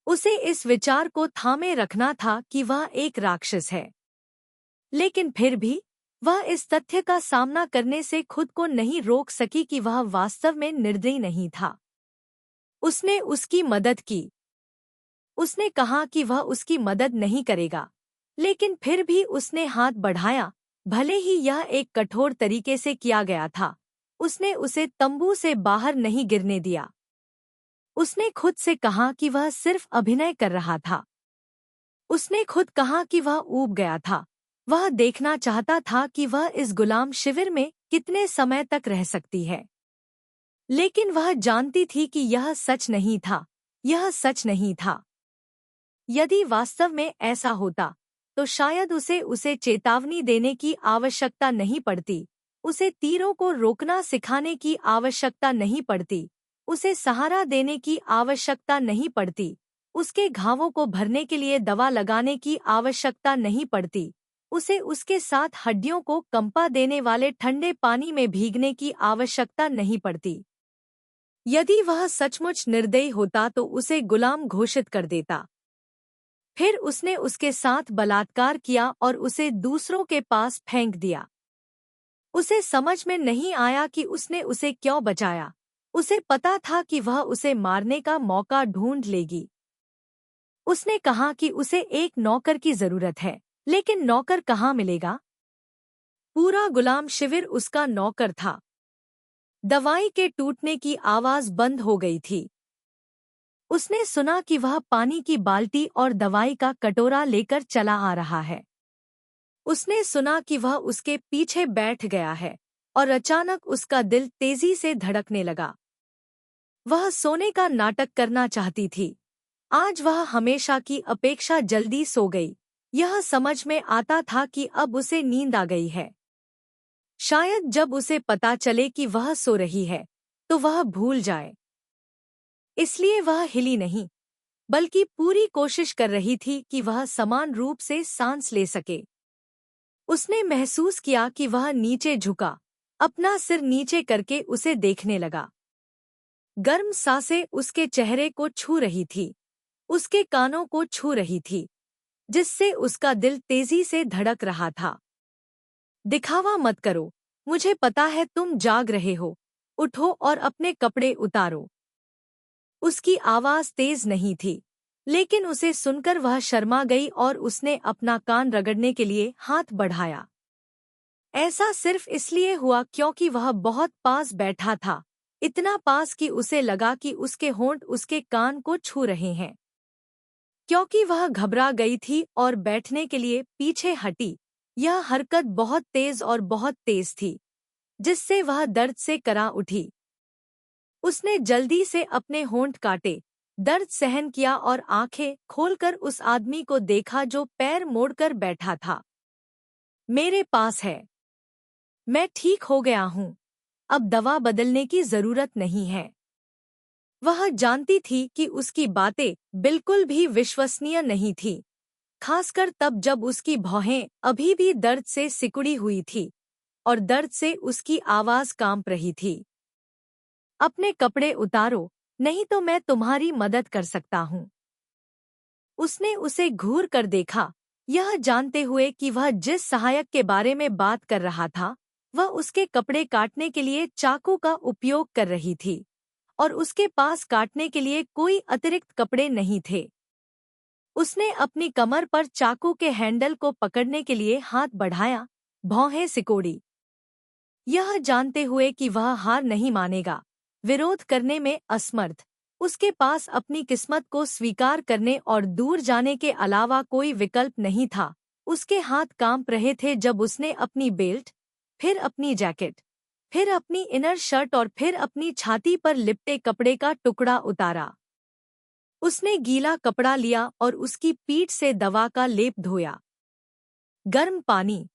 उसे इस विचार को थामे रखना था कि वह एक राक्षस है, लेकिन फिर भी वह इस तथ्य का सामना करने से खुद को नहीं रोक सकी कि वह वास्तव में निर्दयी नहीं था। उसने उसकी मदद की। उसने कहा कि वह उसकी मदद नहीं करेगा, लेकिन फिर भी उसने हाथ बढ़ाया, भले ही यह एक कठोर तरीके से किया गया था। उसने उसे तंबू से बाहर नहीं गिरने दिया। उसने खुद से कहा कि वह सिर्फ अभिनय कर रहा था। उसने खुद कहा कि वह ऊब गया था। वह देखना चाहता था कि वह इस गुलाम शिविर में कितने समय तक रह सकती है। लेकिन वह जानती थी कि यह सच नहीं था। यह सच नहीं था। यदि वास्तव में ऐसा होता, तो शायद उसे चेतावनी देने की आवश्यकता नहीं पड़ती। उसे तीरों को रोकना सिखाने की आवश्यकता नहीं पड़ती। उसे सहारा देने की आवश्यकता नहीं पड़ती। उसके घावों को भरने के लिए दवा लगाने की आवश्यकता नहीं पड़ती। उसे उसके साथ हड्डियों को कंपा देने वाले ठंडे पानी में भीगने की आवश्यकता नहीं पड़ती। यदि वह सचमुच निर्दयी होता तो उसे गुलाम घोषित कर देता। फिर उसने उसके साथ बलात्कार किया और उसे दूसरों के पास फेंक दिया। उसे समझ में नहीं आया कि उसने उसे क्यों बचाया। उसे पता था कि वह उसे मारने का मौका ढूंढ लेगी। उसने कहा कि उसे एक नौकर की जरूरत है, लेकिन नौकर कहाँ मिलेगा? पूरा गुलाम शिविर उसका नौकर था। दवाई के टूटने की आवाज बंद हो गई थी। उसने सुना कि वह पानी की बाल्टी और दवाई का कटोरा लेकर चला आ रहा है। उसने सुना कि वह उसके पीछे बैठ गया है और अचानक उसका दिल तेजी से धड़कने लगा। वह सोने का नाटक करना चाहती थी। आज वह हमेशा की अपेक्षा जल्दी सो गई। यह समझ में आता था कि अब उसे नींद आ गई है। शायद जब उसे पता चले कि वह सो रही है, तो वह भूल जाए। इसलिए वह हिली नहीं, बल्कि पूरी कोशिश कर रही थी कि वह समान रूप से सांस ले सके। उसने महसूस किया कि वह नीचे झुका, अपना सिर नीचे करके उसे देखने लगा। गर्म सांसें उसके चेहरे को छू रही थी, उसके कानों को छू रही थी, जिससे उसका दिल तेजी से धड़क रहा था। दिखावा मत करो, मुझे पता है तुम जाग रहे हो। उठो और अपने कपड़े उतारो। उसकी आवाज तेज नहीं थी, लेकिन उसे सुनकर वह शर्मा गई और उसने अपना कान रगड़ने के लिए हाथ बढ़ाया। ऐसा सिर्फ इसलिए हुआ क्योंकि वह बहुत पास बैठा था, इतना पास कि उसे लगा कि उसके होंठ उसके कान को छू रहे हैं। क्योंकि वह घबरा गई थी और बैठने के लिए पीछे हटी। यह हरकत बहुत तेज थी, जिससे वह दर्द से करा उठी। उसने जल्दी से अपने होंठ काटे, दर्द सहन किया और आंखें खोलकर उस आदमी को देखा जो पैर मोड़कर बैठा था। मेरे पास है। मैं ठीक हो गया हूँ। अब दवा बदलने की जरूरत नहीं है। वह जानती थी कि उसकी बातें बिल्कुल भी विश्वसनीय नहीं थी, खासकर तब जब उसकी भौहें अभी भी दर्द से सिकुड़ी हुई थी और दर्द से उसकी आवाज कांप रही थी। अपने कपड़े उतारो, नहीं तो मैं तुम्हारी मदद कर सकता हूँ। उसने उसे घूर कर देखा, यह जानते हुए कि वह जिस सहायक के बारे में बात कर रहा था, वह उसके कपड़े काटने के लिए चाकू का उपयोग कर रही थी, और उसके पास काटने के लिए कोई अतिरिक्त कपड़े नहीं थे। उसने अपनी कमर पर चाकू के हैंडल को पकड़ने के लिए हाथ बढ़ाया, भौहें सिकोड़ी, यह जानते हुए कि वह हार नहीं मानेगा, विरोध करने में असमर्थ। उसके पास अपनी किस्मत को स्वीकार करने और दूर जाने के अलावा कोई विकल्प नहीं था। उसके हाथ कांप रहे थे जब उसने अपनी बेल्ट, फिर अपनी जैकेट, फिर अपनी इनर शर्ट और फिर अपनी छाती पर लिपटे कपड़े का टुकड़ा उतारा। उसने गीला कपड़ा लिया और उसकी पीठ से दवा का लेप धोया। गर्म पानी।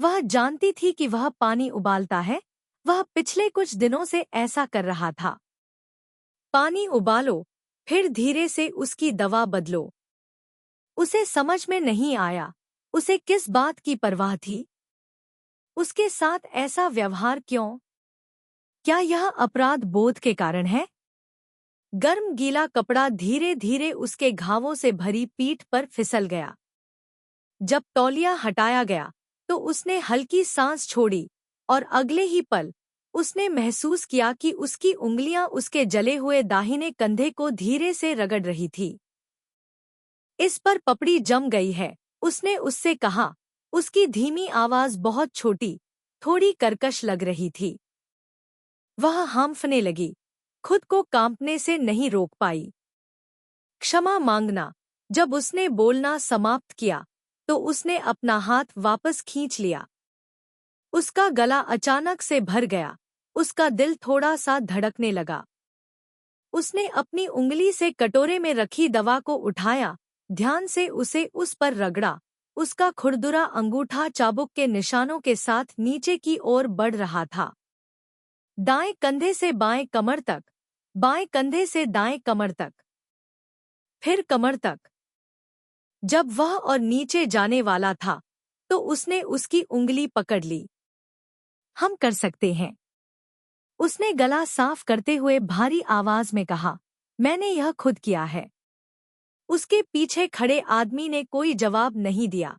वह जानती थी कि वह पानी उबालता है, वह पिछले कुछ दिनों से ऐसा कर रहा था। पानी उबालो, फिर धीरे से उसकी दवा बदलो। उसे समझ में नहीं आया, उसे किस बात की परवाह थी? उसके साथ ऐसा व्यवहार क्यों? क्या यह अपराध बोध के कारण है? गर्म गीला कपड़ा धीरे धीरे उसके घावों से भरी पीठ पर फिसल गया। जब तौलिया हटाया गया तो उसने हल्की सांस छोड़ी और अगले ही पल उसने महसूस किया कि उसकी उंगलियां उसके जले हुए दाहिने कंधे को धीरे से रगड़ रही थी। इस पर पपड़ी जम गई है, उसने उससे कहा। उसकी धीमी आवाज बहुत छोटी, थोड़ी कर्कश लग रही थी। वह हांफने लगी, खुद को कांपने से नहीं रोक पाई। क्षमा मांगना। जब उसने बोलना समाप्त किया तो उसने अपना हाथ वापस खींच लिया। उसका गला अचानक से भर गया, उसका दिल थोड़ा सा धड़कने लगा। उसने अपनी उंगली से कटोरे में रखी दवा को उठाया, ध्यान से उसे उस पर रगड़ा। उसका खुरदुरा अंगूठा चाबुक के निशानों के साथ नीचे की ओर बढ़ रहा था। दाएं कंधे से बाएं कमर तक, बाएं कंधे से दाएं कमर तक, फिर कमर तक। जब वह और नीचे जाने वाला था तो उसने उसकी उंगली पकड़ ली। हम कर सकते हैं, उसने गला साफ करते हुए भारी आवाज में कहा। मैंने यह खुद किया है। उसके पीछे खड़े आदमी ने कोई जवाब नहीं दिया।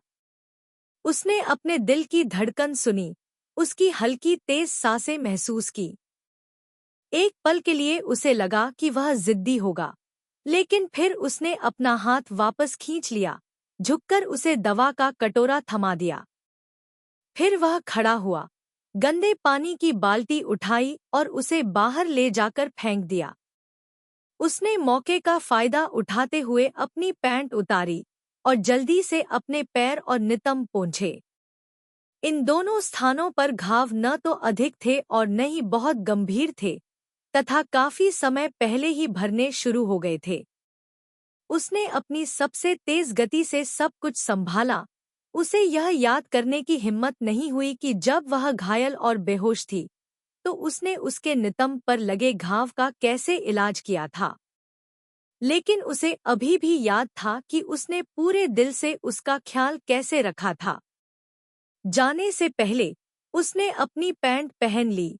उसने अपने दिल की धड़कन सुनी, उसकी हल्की तेज सांसें महसूस की। एक पल के लिए उसे लगा कि वह जिद्दी होगा, लेकिन फिर उसने अपना हाथ वापस खींच लिया, झुककर उसे दवा का कटोरा थमा दिया। फिर वह खड़ा हुआ, गंदे पानी की बाल्टी उठाई और उसे बाहर ले जाकर फेंक दिया। उसने मौके का फायदा उठाते हुए अपनी पैंट उतारी और जल्दी से अपने पैर और नितंब पोंछे। इन दोनों स्थानों पर घाव न तो अधिक थे और न ही बहुत गंभीर थे, तथा काफी समय पहले ही भरने शुरू हो गए थे। उसने अपनी सबसे तेज गति से सब कुछ संभाला। उसे यह याद करने की हिम्मत नहीं हुई कि जब वह घायल और बेहोश थी तो उसने उसके नितंब पर लगे घाव का कैसे इलाज किया था। लेकिन उसे अभी भी याद था कि उसने पूरे दिल से उसका ख्याल कैसे रखा था। जाने से पहले उसने अपनी पैंट पहन ली।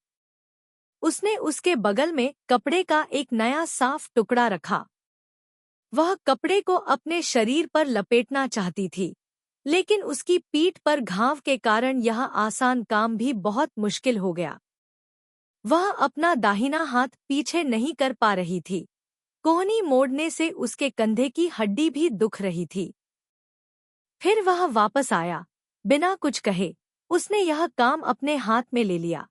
उसने उसके बगल में कपड़े का एक नया साफ टुकड़ा रखा। वह कपड़े को अपने शरीर पर लपेटना चाहती थी, लेकिन उसकी पीठ पर घाव के कारण यह आसान काम भी बहुत मुश्किल हो गया। वह अपना दाहिना हाथ पीछे नहीं कर पा रही थी, कोहनी मोड़ने से उसके कंधे की हड्डी भी दुख रही थी। फिर वह वापस आया, बिना कुछ कहे उसने यह काम अपने हाथ में ले लिया।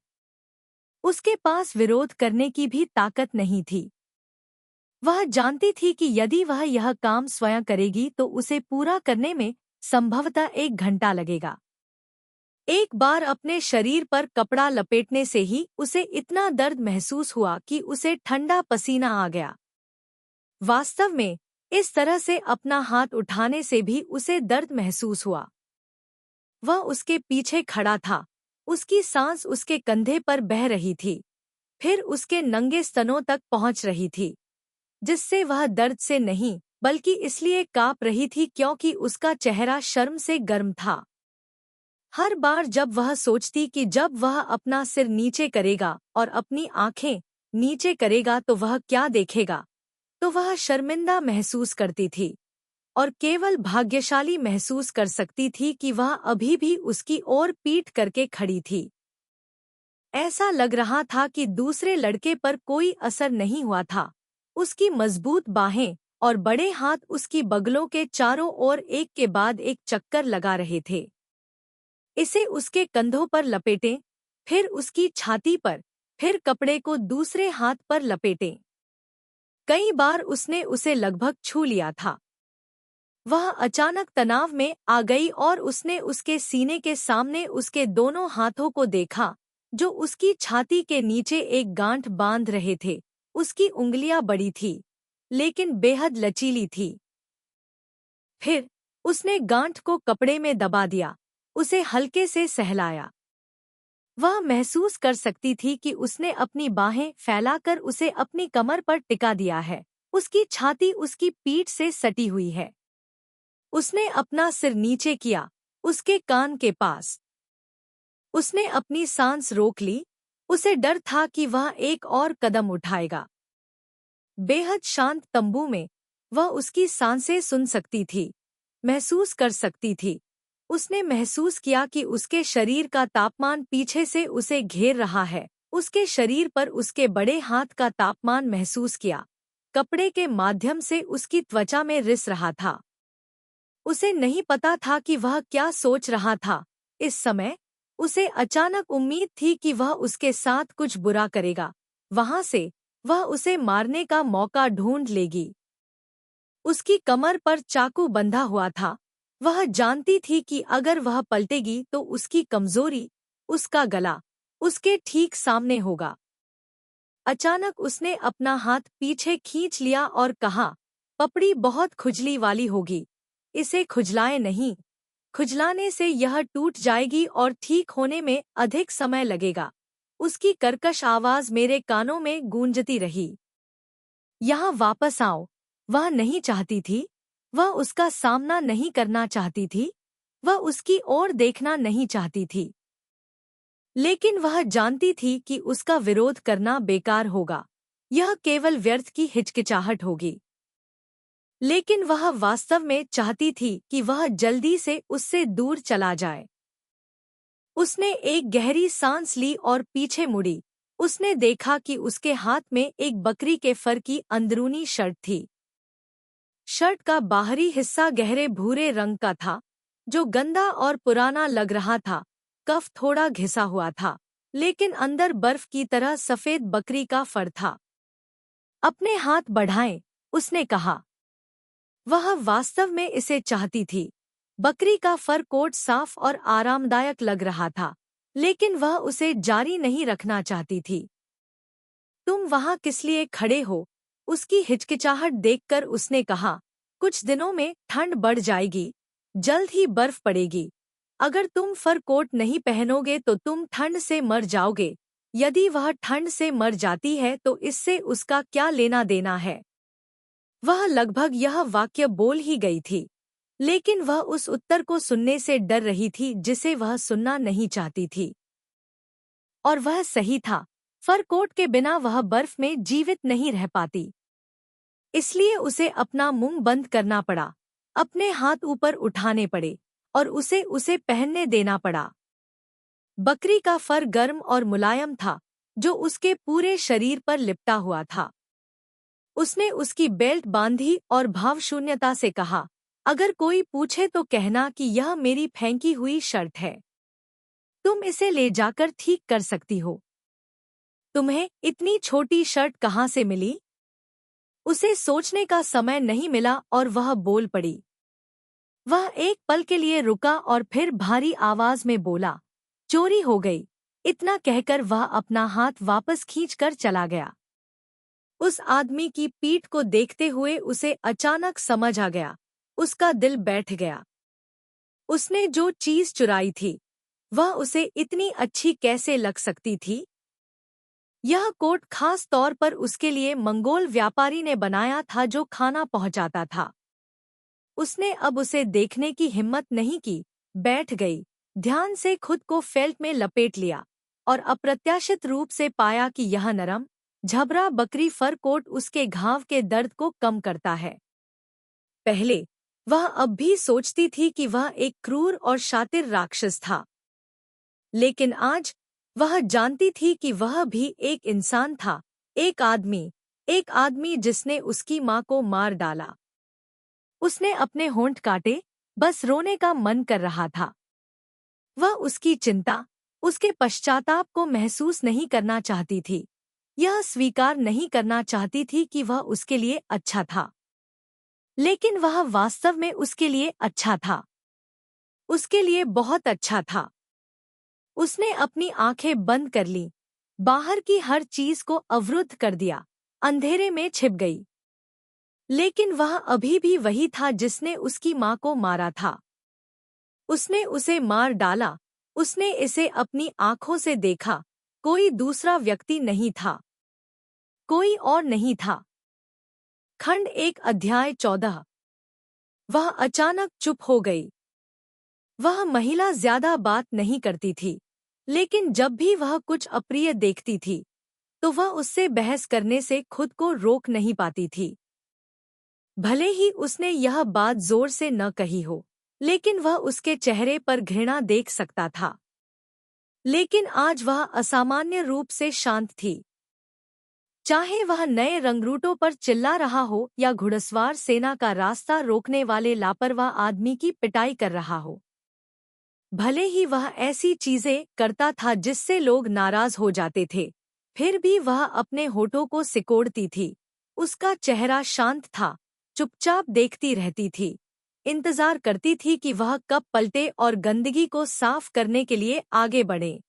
उसके पास विरोध करने की भी ताकत नहीं थी। वह जानती थी कि यदि वह यह काम स्वयं करेगी तो उसे पूरा करने में संभवतः 1 घंटा लगेगा। एक बार अपने शरीर पर कपड़ा लपेटने से ही उसे इतना दर्द महसूस हुआ कि उसे ठंडा पसीना आ गया। वास्तव में इस तरह से अपना हाथ उठाने से भी उसे दर्द महसूस हुआ। वह उसके पीछे खड़ा था, उसकी सांस उसके कंधे पर बह रही थी, फिर उसके नंगे स्तनों तक पहुंच रही थी, जिससे वह दर्द से नहीं बल्कि इसलिए कांप रही थी क्योंकि उसका चेहरा शर्म से गर्म था। हर बार जब वह सोचती कि जब वह अपना सिर नीचे करेगा और अपनी आंखें नीचे करेगा तो वह क्या देखेगा, तो वह शर्मिंदा महसूस करती थी और केवल भाग्यशाली महसूस कर सकती थी कि वह अभी भी उसकी ओर पीठ करके खड़ी थी। ऐसा लग रहा था कि दूसरे लड़के पर कोई असर नहीं हुआ था। उसकी मजबूत बाहें और बड़े हाथ उसकी बगलों के चारों ओर एक के बाद एक चक्कर लगा रहे थे। इसे उसके कंधों पर लपेटें, फिर उसकी छाती पर, फिर कपड़े को दूसरे हाथ पर लपेटें। कई बार उसने उसे लगभग छू लिया था। वह अचानक तनाव में आ गई और उसने उसके सीने के सामने उसके दोनों हाथों को देखा, जो उसकी छाती के नीचे एक गांठ बांध रहे थे। उसकी उंगलियां बड़ी थी, लेकिन बेहद लचीली थी। फिर उसने गांठ को कपड़े में दबा दिया, उसे हल्के से सहलाया। वह महसूस कर सकती थी कि उसने अपनी बाहें फैलाकर उसे अपनी कमर पर टिका दिया है। उसकी छाती उसकी पीठ से सटी हुई है। उसने अपना सिर नीचे किया, उसके कान के पास। उसने अपनी सांस रोक ली, उसे डर था कि वह एक और कदम उठाएगा। बेहद शांत तंबू में वह उसकी सांसें सुन सकती थी, महसूस कर सकती थी। उसने महसूस किया कि उसके शरीर का तापमान पीछे से उसे घेर रहा है। उसके शरीर पर उसके बड़े हाथ का तापमान महसूस किया, कपड़े के माध्यम से उसकी त्वचा में रिस रहा था। उसे नहीं पता था कि वह क्या सोच रहा था। इस समय उसे अचानक उम्मीद थी कि वह उसके साथ कुछ बुरा करेगा। वहां से वह उसे मारने का मौका ढूंढ लेगी। उसकी कमर पर चाकू बंधा हुआ था। वह जानती थी कि अगर वह पलटेगी तो उसकी कमजोरी, उसका गला, उसके ठीक सामने होगा। अचानक उसने अपना हाथ पीछे खींच लिया और कहा, पपड़ी बहुत खुजली वाली होगी, इसे खुजलाए नहीं। खुजलाने से यह टूट जाएगी और ठीक होने में अधिक समय लगेगा। उसकी कर्कश आवाज मेरे कानों में गूंजती रही। यहाँ वापस आओ। वह नहीं चाहती थी। वह उसका सामना नहीं करना चाहती थी। वह उसकी ओर देखना नहीं चाहती थी। लेकिन वह जानती थी कि उसका विरोध करना बेकार होगा। यह केवल व्यर्थ की हिचकिचाहट होगी। लेकिन वह वास्तव में चाहती थी कि वह जल्दी से उससे दूर चला जाए। उसने एक गहरी सांस ली और पीछे मुड़ी। उसने देखा कि उसके हाथ में एक बकरी के फर की अंदरूनी शर्ट थी। शर्ट का बाहरी हिस्सा गहरे भूरे रंग का था, जो गंदा और पुराना लग रहा था। कफ थोड़ा घिसा हुआ था, लेकिन अंदर बर्फ की तरह सफेद बकरी का फर था। अपने हाथ बढ़ाएं, उसने कहा। वह वास्तव में इसे चाहती थी। बकरी का फर कोट साफ और आरामदायक लग रहा था, लेकिन वह उसे जारी नहीं रखना चाहती थी। तुम वहां किस लिए खड़े हो? उसकी हिचकिचाहट देखकर उसने कहा, कुछ दिनों में ठंड बढ़ जाएगी, जल्द ही बर्फ पड़ेगी। अगर तुम फर कोट नहीं पहनोगे तो तुम ठंड से मर जाओगे। यदि वह ठंड से मर जाती है तो इससे उसका क्या लेना देना है? वह लगभग यह वाक्य बोल ही गई थी, लेकिन वह उस उत्तर को सुनने से डर रही थी जिसे वह सुनना नहीं चाहती थी। और वह सही था। फर कोट के बिना वह बर्फ में जीवित नहीं रह पाती। इसलिए उसे अपना मुंह बंद करना पड़ा, अपने हाथ ऊपर उठाने पड़े और उसे पहनने देना पड़ा। बकरी का फर गर्म और मुलायम था, जो उसके पूरे शरीर पर लिपटा हुआ था। उसने उसकी बेल्ट बांधी और भावशून्यता से कहा, अगर कोई पूछे तो कहना कि यह मेरी फेंकी हुई शर्ट है। तुम इसे ले जाकर ठीक कर सकती हो। तुम्हें इतनी छोटी शर्ट कहाँ से मिली? उसे सोचने का समय नहीं मिला और वह बोल पड़ी। वह एक पल के लिए रुका और फिर भारी आवाज में बोला, चोरी हो गई। इतना कहकर वह अपना हाथ वापस खींचकर चला गया। उस आदमी की पीठ को देखते हुए उसे अचानक समझ आ गया। उसका दिल बैठ गया। उसने जो चीज चुराई थी, वह उसे इतनी अच्छी कैसे लग सकती थी? यह कोट खास तौर पर उसके लिए मंगोल व्यापारी ने बनाया था जो खाना पहुंचाता था। उसने अब उसे देखने की हिम्मत नहीं की, बैठ गई, ध्यान से खुद को फेल्ट में लपेट लिया और अप्रत्याशित रूप से पाया कि यह नरम, झबरा बकरी फर कोट उसके घाव के दर्द को कम करता है। पहले वह अब भी सोचती थी कि वह एक क्रूर और शातिर राक्षस था, लेकिन आज वह जानती थी कि वह भी एक इंसान था, एक आदमी, एक आदमी जिसने उसकी माँ को मार डाला। उसने अपने होंठ काटे, बस रोने का मन कर रहा था। वह उसकी चिंता, उसके पश्चाताप को महसूस नहीं करना चाहती थी। यह स्वीकार नहीं करना चाहती थी कि वह उसके लिए अच्छा था। लेकिन वह वास्तव में उसके लिए अच्छा था। उसके लिए बहुत अच्छा था। उसने अपनी आंखें बंद कर लीं, बाहर की हर चीज को अवरुद्ध कर दिया, अंधेरे में छिप गई। लेकिन वह अभी भी वही था जिसने उसकी माँ को मारा था। उसने उसे मार डाला। उसने इसे अपनी आंखों से देखा। कोई दूसरा व्यक्ति नहीं था। कोई और नहीं था। खंड 1 अध्याय 14। वह अचानक चुप हो गई। वह महिला ज्यादा बात नहीं करती थी, लेकिन जब भी वह कुछ अप्रिय देखती थी, तो वह उससे बहस करने से खुद को रोक नहीं पाती थी। भले ही उसने यह बात जोर से न कही हो, लेकिन वह उसके चेहरे पर घृणा देख सकता था। लेकिन आज वह असामान्य रूप से शांत थी। चाहे वह नए रंगरूटों पर चिल्ला रहा हो या घुड़सवार सेना का रास्ता रोकने वाले लापरवाह आदमी की पिटाई कर रहा हो। भले ही वह ऐसी चीजें करता था जिससे लोग नाराज हो जाते थे, फिर भी वह अपने होठों को सिकोड़ती थी। उसका चेहरा शांत था, चुपचाप देखती रहती थी, इंतजार करती थी कि वह कब पलटे और गंदगी को साफ करने के लिए आगे बढ़े।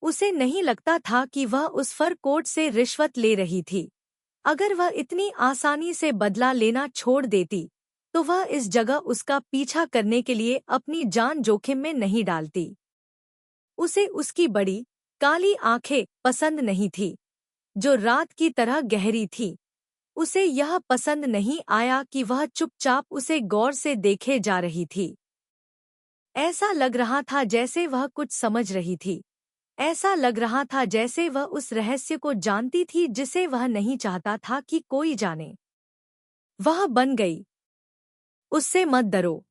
उसे नहीं लगता था कि वह उस फर कोट से रिश्वत ले रही थी। अगर वह इतनी आसानी से बदला लेना छोड़ देती, तो वह इस जगह उसका पीछा करने के लिए अपनी जान जोखिम में नहीं डालती। उसे उसकी बड़ी, काली आंखें पसंद नहीं थी, जो रात की तरह गहरी थी। उसे यह पसंद नहीं आया कि वह चुपचाप उसे गौर से देखे जा रही थी। ऐसा लग रहा था जैसे वह कुछ समझ रही थी। ऐसा लग रहा था जैसे वह उस रहस्य को जानती थी जिसे वह नहीं चाहता था कि कोई जाने। वह बन गई। उससे मत डरो।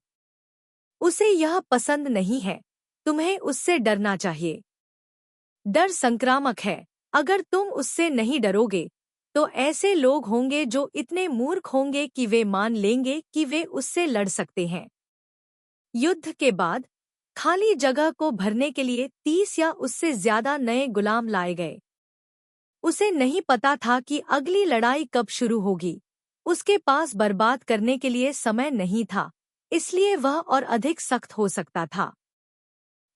उसे यह पसंद नहीं है। तुम्हें उससे डरना चाहिए। डर संक्रामक है। अगर तुम उससे नहीं डरोगे, तो ऐसे लोग होंगे जो इतने मूर्ख होंगे कि वे मान लेंगे कि वे उससे लड़ सकते हैं। युद्ध के बाद खाली जगह को भरने के लिए 30 या उससे ज्यादा नए गुलाम लाए गए। उसे नहीं पता था कि अगली लड़ाई कब शुरू होगी। उसके पास बर्बाद करने के लिए समय नहीं था, इसलिए वह और अधिक सख्त हो सकता था।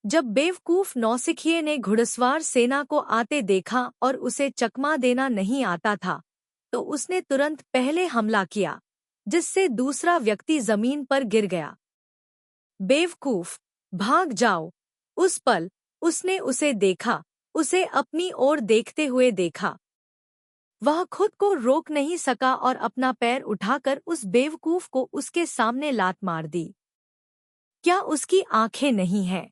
जब बेवकूफ नौसिखिए ने घुड़सवार सेना को आते देखा और उसे चकमा देना नहीं आता था, तो उसने तुरंत पहले हमला किया, जिससे दूसरा व्यक्ति जमीन पर गिर गया। बेवकूफ, भाग जाओ। उस पल उसने उसे देखा, उसे अपनी ओर देखते हुए देखा। वह खुद को रोक नहीं सका और अपना पैर उठाकर उस बेवकूफ को उसके सामने लात मार दी। क्या उसकी आंखें नहीं हैं?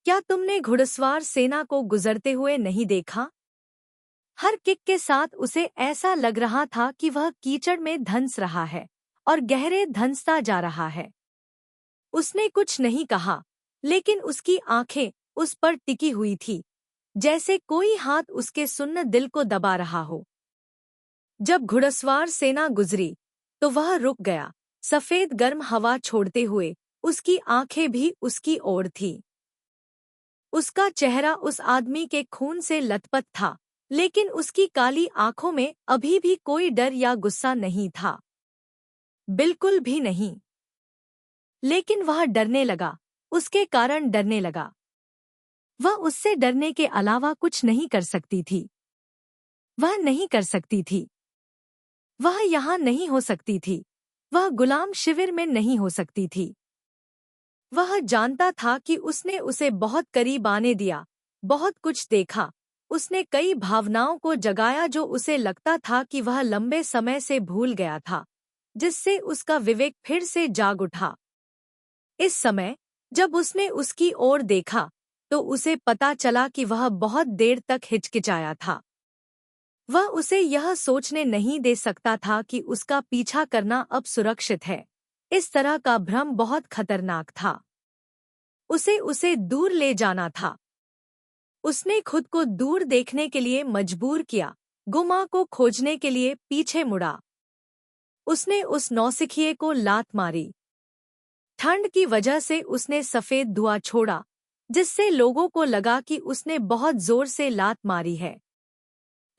क्या तुमने घुड़सवार सेना को गुजरते हुए नहीं देखा? हर किक के साथ उसे ऐसा लग रहा था कि वह कीचड़ में धंस रहा है और गहरे धंसता जा रहा है। उसने कुछ नहीं कहा, लेकिन उसकी आंखें उस पर टिकी हुई थी, जैसे कोई हाथ उसके सुन्न दिल को दबा रहा हो। जब घुड़सवार सेना गुजरी, तो वह रुक गया, सफेद गर्म हवा छोड़ते हुए। उसकी आंखें भी उसकी ओर थीं। उसका चेहरा उस आदमी के खून से लथपथ था, लेकिन उसकी काली आंखों में अभी भी कोई डर या गुस्सा नहीं था। बिल्कुल भी नहीं। लेकिन वह डरने लगा, उसके कारण डरने लगा। वह उससे डरने के अलावा कुछ नहीं कर सकती थी। वह नहीं कर सकती थी। वह यहाँ नहीं हो सकती थी। वह गुलाम शिविर में नहीं हो सकती थी। वह जानता था कि उसने उसे बहुत करीब आने दिया, बहुत कुछ देखा। उसने कई भावनाओं को जगाया जो उसे लगता था कि वह लंबे समय से भूल गया था, जिससे उसका विवेक फिर से जाग उठा। इस समय जब उसने उसकी ओर देखा, तो उसे पता चला कि वह बहुत देर तक हिचकिचाया था। वह उसे यह सोचने नहीं दे सकता था कि उसका पीछा करना अब सुरक्षित है। इस तरह का भ्रम बहुत खतरनाक था। उसे दूर ले जाना था। उसने खुद को दूर देखने के लिए मजबूर किया, गुमा को खोजने के लिए पीछे मुड़ा। उसने उस नौसिखिए को लात मारी। ठंड की वजह से उसने सफेद धुआं छोड़ा, जिससे लोगों को लगा कि उसने बहुत जोर से लात मारी है।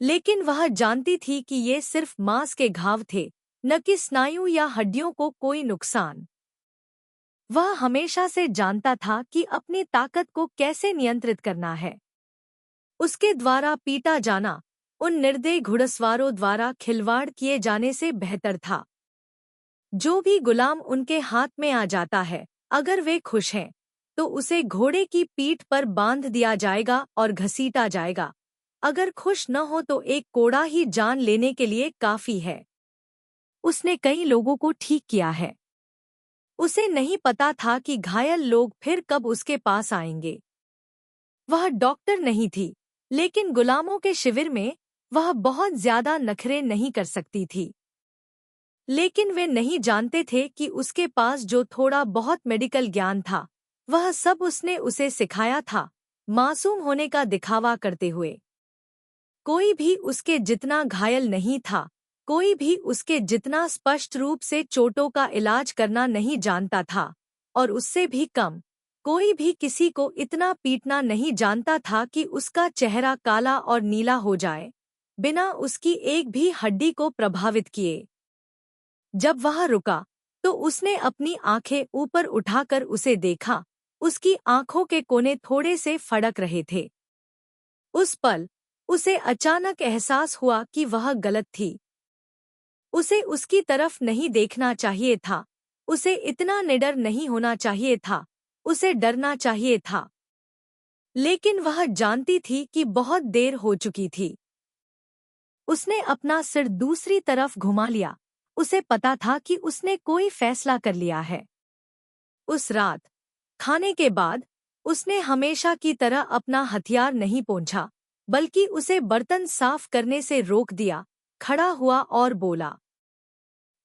लेकिन वह जानती थी कि ये सिर्फ मांस के घाव थे, न कि स्नायु या हड्डियों को कोई नुकसान। वह हमेशा से जानता था कि अपनी ताकत को कैसे नियंत्रित करना है। उसके द्वारा पीटा जाना उन निर्दयी घुड़सवारों द्वारा खिलवाड़ किए जाने से बेहतर था। जो भी गुलाम उनके हाथ में आ जाता है, अगर वे खुश हैं, तो उसे घोड़े की पीठ पर बांध दिया जाएगा और घसीटा जाएगा। अगर खुश न हो तो एक कोड़ा ही जान लेने के लिए काफी है। उसने कई लोगों को ठीक किया है। उसे नहीं पता था कि घायल लोग फिर कब उसके पास आएंगे। वह डॉक्टर नहीं थी, लेकिन गुलामों के शिविर में वह बहुत ज्यादा नखरे नहीं कर सकती थी। लेकिन वे नहीं जानते थे कि उसके पास जो थोड़ा बहुत मेडिकल ज्ञान था, वह सब उसने उसे सिखाया था, मासूम होने का दिखावा करते हुए। कोई भी उसके जितना घायल नहीं था, कोई भी उसके जितना स्पष्ट रूप से चोटों का इलाज करना नहीं जानता था, और उससे भी कम कोई भी किसी को इतना पीटना नहीं जानता था कि उसका चेहरा काला और नीला हो जाए, बिना उसकी एक भी हड्डी को प्रभावित किए। जब वह रुका, तो उसने अपनी आंखें ऊपर उठाकर उसे देखा। उसकी आंखों के कोने थोड़े से फड़क रहे थे। उस पल उसे अचानक एहसास हुआ कि वह गलत थी। उसे उसकी तरफ नहीं देखना चाहिए था। उसे इतना निडर नहीं होना चाहिए था। उसे डरना चाहिए था। लेकिन वह जानती थी कि बहुत देर हो चुकी थी। उसने अपना सिर दूसरी तरफ घुमा लिया। उसे पता था कि उसने कोई फैसला कर लिया है। उस रात खाने के बाद उसने हमेशा की तरह अपना हथियार नहीं पोंछा, बल्कि उसे बर्तन साफ करने से रोक दिया। खड़ा हुआ और बोला,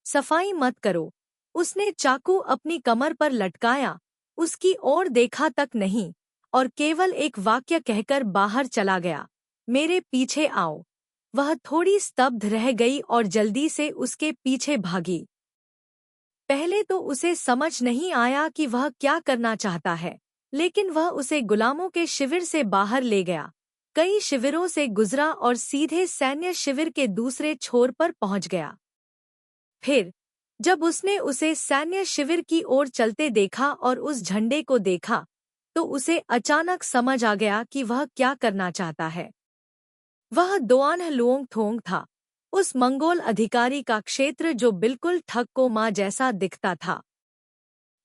सफाई मत करो। उसने चाकू अपनी कमर पर लटकाया, उसकी ओर देखा तक नहीं, और केवल एक वाक्य कहकर बाहर चला गया, मेरे पीछे आओ। वह थोड़ी स्तब्ध रह गई और जल्दी से उसके पीछे भागी। पहले तो उसे समझ नहीं आया कि वह क्या करना चाहता है, लेकिन वह उसे गुलामों के शिविर से बाहर ले गया। कई शिविरों से गुजरा और सीधे सैन्य शिविर के दूसरे छोर पर पहुंच गया। फिर जब उसने उसे सैन्य शिविर की ओर चलते देखा और उस झंडे को देखा, तो उसे अचानक समझ आ गया कि वह क्या करना चाहता है। वह दोआन लुओंग थोंग था, उस मंगोल अधिकारी का क्षेत्र जो बिल्कुल ठग माँ जैसा दिखता था।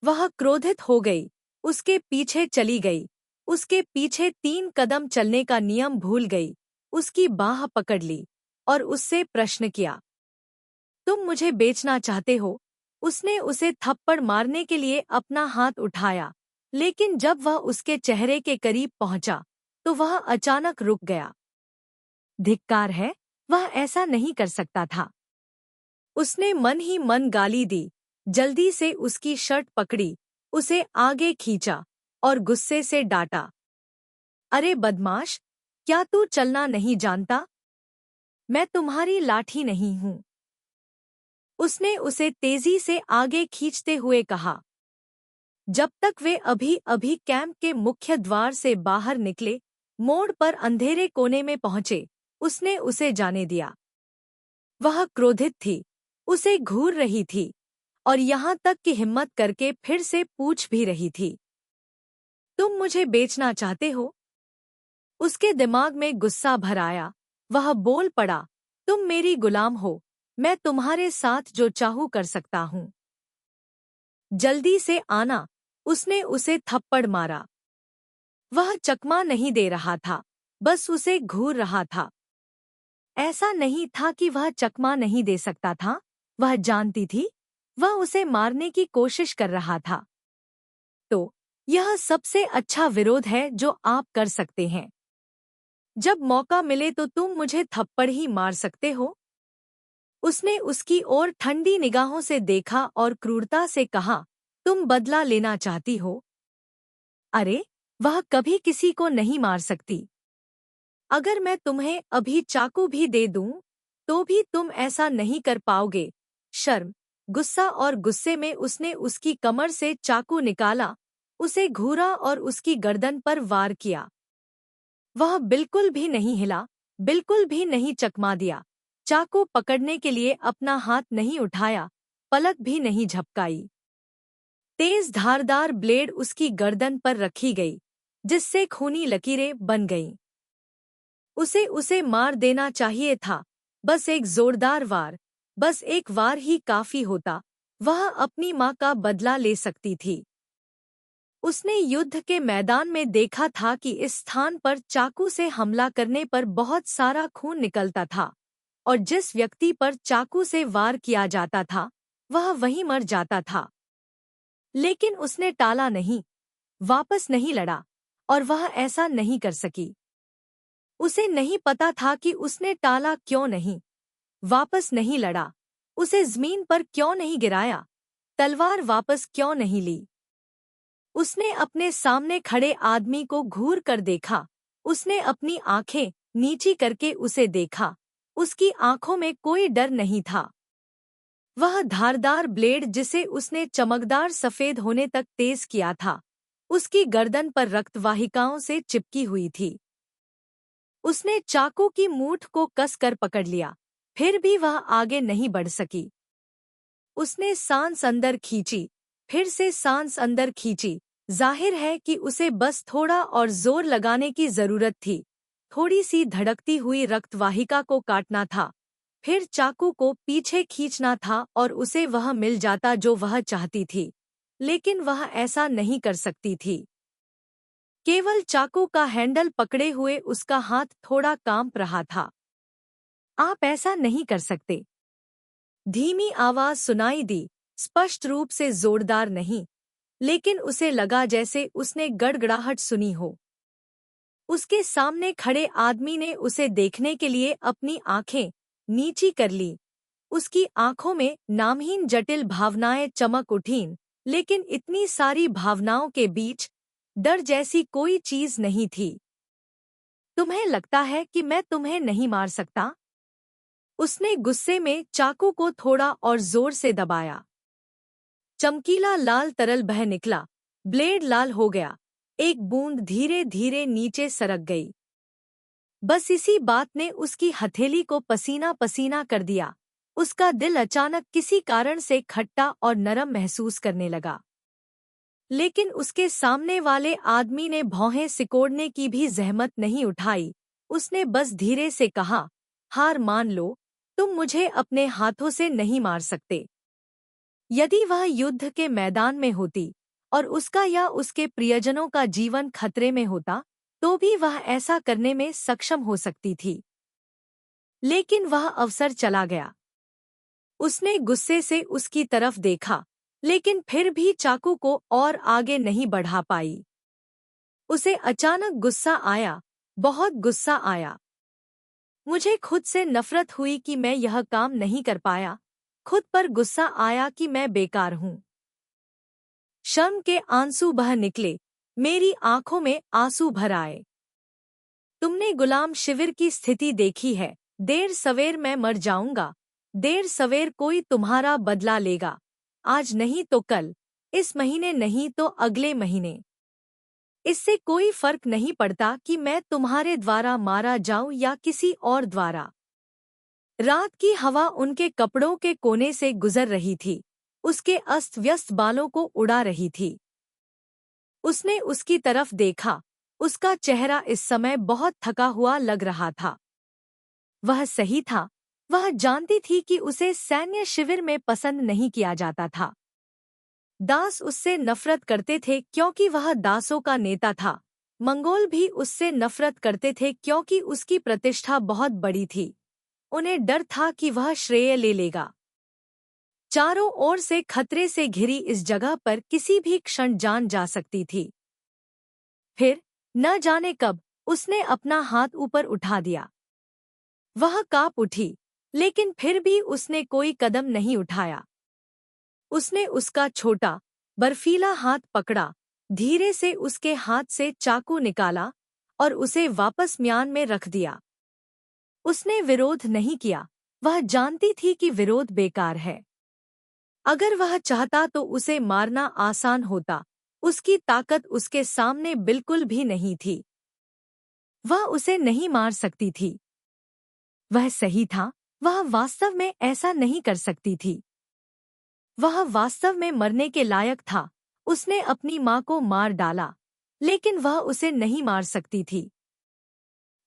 वह क्रोधित हो गई, उसके पीछे चली गई, उसके पीछे 3 कदम चलने का नियम भूल गई, उसकी बाह पकड़ ली और उससे प्रश्न किया, तुम मुझे बेचना चाहते हो? उसने उसे थप्पड़ मारने के लिए अपना हाथ उठाया, लेकिन जब वह उसके चेहरे के करीब पहुंचा, तो वह अचानक रुक गया। धिक्कार है, वह ऐसा नहीं कर सकता था। उसने मन ही मन गाली दी, जल्दी से उसकी शर्ट पकड़ी, उसे आगे खींचा और गुस्से से डांटा, अरे बदमाश, क्या तू चलना नहीं जानता? मैं तुम्हारी लाठी नहीं हूँ। उसने उसे तेजी से आगे खींचते हुए कहा। जब तक वे अभी अभी कैंप के मुख्य द्वार से बाहर निकले, मोड़ पर अंधेरे कोने में पहुंचे, उसने उसे जाने दिया। वह क्रोधित थी, उसे घूर रही थी, और यहाँ तक कि हिम्मत करके फिर से पूछ भी रही थी, तुम मुझे बेचना चाहते हो? उसके दिमाग में गुस्सा भर आया। वह बोल पड़ा, तुम मेरी गुलाम हो, मैं तुम्हारे साथ जो चाहूँ कर सकता हूँ। जल्दी से आना। उसने उसे थप्पड़ मारा। वह चकमा नहीं दे रहा था, बस उसे घूर रहा था। ऐसा नहीं था कि वह चकमा नहीं दे सकता था, वह जानती थी, वह उसे मारने की कोशिश कर रहा था। तो यह सबसे अच्छा विरोध है जो आप कर सकते हैं। जब मौका मिले तो तुम मुझे थप्पड़ ही मार सकते हो। उसने उसकी ओर ठंडी निगाहों से देखा और क्रूरता से कहा, तुम बदला लेना चाहती हो? अरे, वह कभी किसी को नहीं मार सकती। अगर मैं तुम्हें अभी चाकू भी दे दूं, तो भी तुम ऐसा नहीं कर पाओगे। शर्म, गुस्सा और गुस्से में उसने उसकी कमर से चाकू निकाला, उसे घूरा और उसकी गर्दन पर वार किया। वह बिल्कुल भी नहीं हिला, बिल्कुल भी नहीं चकमा दिया, चाकू पकड़ने के लिए अपना हाथ नहीं उठाया, पलक भी नहीं झपकाई। तेज धारदार ब्लेड उसकी गर्दन पर रखी गई, जिससे खूनी लकीरें बन गईं। उसे उसे मार देना चाहिए था, बस एक जोरदार वार, बस एक वार ही काफी होता। वह अपनी माँ का बदला ले सकती थी। उसने युद्ध के मैदान में देखा था कि इस स्थान पर चाकू से हमला करने पर बहुत सारा खून निकलता था, और जिस व्यक्ति पर चाकू से वार किया जाता था, वह वहीं मर जाता था। लेकिन उसने टाला नहीं, वापस नहीं लड़ा, और वह ऐसा नहीं कर सकी। उसे नहीं पता था कि उसने टाला क्यों नहीं, वापस नहीं लड़ा, उसे जमीन पर क्यों नहीं गिराया, तलवार वापस क्यों नहीं ली। उसने अपने सामने खड़े आदमी को घूर कर देखा, उसने अपनी आंखें नीची करके उसे देखा, उसकी आंखों में कोई डर नहीं था। वह धारदार ब्लेड जिसे उसने चमकदार सफेद होने तक तेज किया था, उसकी गर्दन पर रक्तवाहिकाओं से चिपकी हुई थी। उसने चाकू की मूठ को कसकर पकड़ लिया, फिर भी वह आगे नहीं बढ़ सकी। उसने सांस अंदर खींची, फिर से सांस अंदर खींची। जाहिर है कि उसे बस थोड़ा और जोर लगाने की जरूरत थी, थोड़ी सी धड़कती हुई रक्तवाहिका को काटना था, फिर चाकू को पीछे खींचना था और उसे वह मिल जाता जो वह चाहती थी, लेकिन वह ऐसा नहीं कर सकती थी। केवल चाकू का हैंडल पकड़े हुए उसका हाथ थोड़ा कांप रहा था। आप ऐसा नहीं कर सकते। धीमी आवाज सुनाई दी, स्पष्ट रूप से जोरदार नहीं, लेकिन उसे लगा जैसे उसने गड़गड़ाहट सुनी हो। उसके सामने खड़े आदमी ने उसे देखने के लिए अपनी आंखें नीची कर ली। उसकी आंखों में नामहीन जटिल भावनाएं चमक उठीं, लेकिन इतनी सारी भावनाओं के बीच डर जैसी कोई चीज नहीं थी। तुम्हें लगता है कि मैं तुम्हें नहीं मार सकता? उसने गुस्से में चाकू को थोड़ा और जोर से दबाया। चमकीला लाल तरल बह निकला, ब्लेड लाल हो गया, एक बूंद धीरे धीरे नीचे सरक गई। बस इसी बात ने उसकी हथेली को पसीना पसीना कर दिया। उसका दिल अचानक किसी कारण से खट्टा और नरम महसूस करने लगा। लेकिन उसके सामने वाले आदमी ने भौहें सिकोड़ने की भी जहमत नहीं उठाई। उसने बस धीरे से कहा, हार मान लो, तुम मुझे अपने हाथों से नहीं मार सकते। यदि वह युद्ध के मैदान में होती और उसका या उसके प्रियजनों का जीवन खतरे में होता, तो भी वह ऐसा करने में सक्षम हो सकती थी। लेकिन वह अवसर चला गया। उसने गुस्से से उसकी तरफ देखा, लेकिन फिर भी चाकू को और आगे नहीं बढ़ा पाई। उसे अचानक गुस्सा आया, बहुत गुस्सा आया। मुझे खुद से नफरत हुई कि मैं यह काम नहीं कर पाया, खुद पर गुस्सा आया कि मैं बेकार हूँ। शर्म के आंसू बह निकले, मेरी आंखों में आंसू भर आए। तुमने गुलाम शिविर की स्थिति देखी है, देर सवेर मैं मर जाऊंगा, देर सवेर कोई तुम्हारा बदला लेगा, आज नहीं तो कल, इस महीने नहीं तो अगले महीने। इससे कोई फर्क नहीं पड़ता कि मैं तुम्हारे द्वारा मारा जाऊं या किसी और द्वारा। रात की हवा उनके कपड़ों के कोने से गुजर रही थी, उसके अस्त व्यस्त बालों को उड़ा रही थी। उसने उसकी तरफ देखा, उसका चेहरा इस समय बहुत थका हुआ लग रहा था। वह सही था, वह जानती थी कि उसे सैन्य शिविर में पसंद नहीं किया जाता था। दास उससे नफरत करते थे क्योंकि वह दासों का नेता था। मंगोल भी उससे नफरत करते थे क्योंकि उसकी प्रतिष्ठा बहुत बड़ी थी। उन्हें डर था कि वह श्रेय ले लेगा। चारों ओर से खतरे से घिरी इस जगह पर किसी भी क्षण जान जा सकती थी। फिर न जाने कब उसने अपना हाथ ऊपर उठा दिया। वह कांप उठी, लेकिन फिर भी उसने कोई कदम नहीं उठाया। उसने उसका छोटा बर्फीला हाथ पकड़ा, धीरे से उसके हाथ से चाकू निकाला और उसे वापस म्यान में रख दिया। उसने विरोध नहीं किया, वह जानती थी कि विरोध बेकार है। अगर वह चाहता तो उसे मारना आसान होता, उसकी ताकत उसके सामने बिल्कुल भी नहीं थी। वह उसे नहीं मार सकती थी। वह सही था, वह वास्तव में ऐसा नहीं कर सकती थी। वह वास्तव में मरने के लायक था। उसने अपनी माँ को मार डाला, लेकिन वह उसे नहीं मार सकती थी।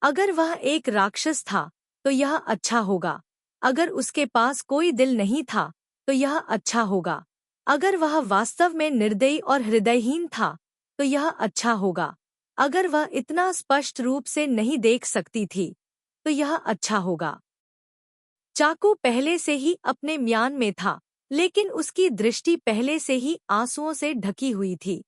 अगर वह एक राक्षस था तो यह अच्छा होगा। अगर उसके पास कोई दिल नहीं था तो यह अच्छा होगा। अगर वह वास्तव में निर्दयी और हृदयहीन था तो यह अच्छा होगा। अगर वह इतना स्पष्ट रूप से नहीं देख सकती थी तो यह अच्छा होगा। चाकू पहले से ही अपने म्यान में था, लेकिन उसकी दृष्टि पहले से ही आंसुओं से ढकी हुई थी।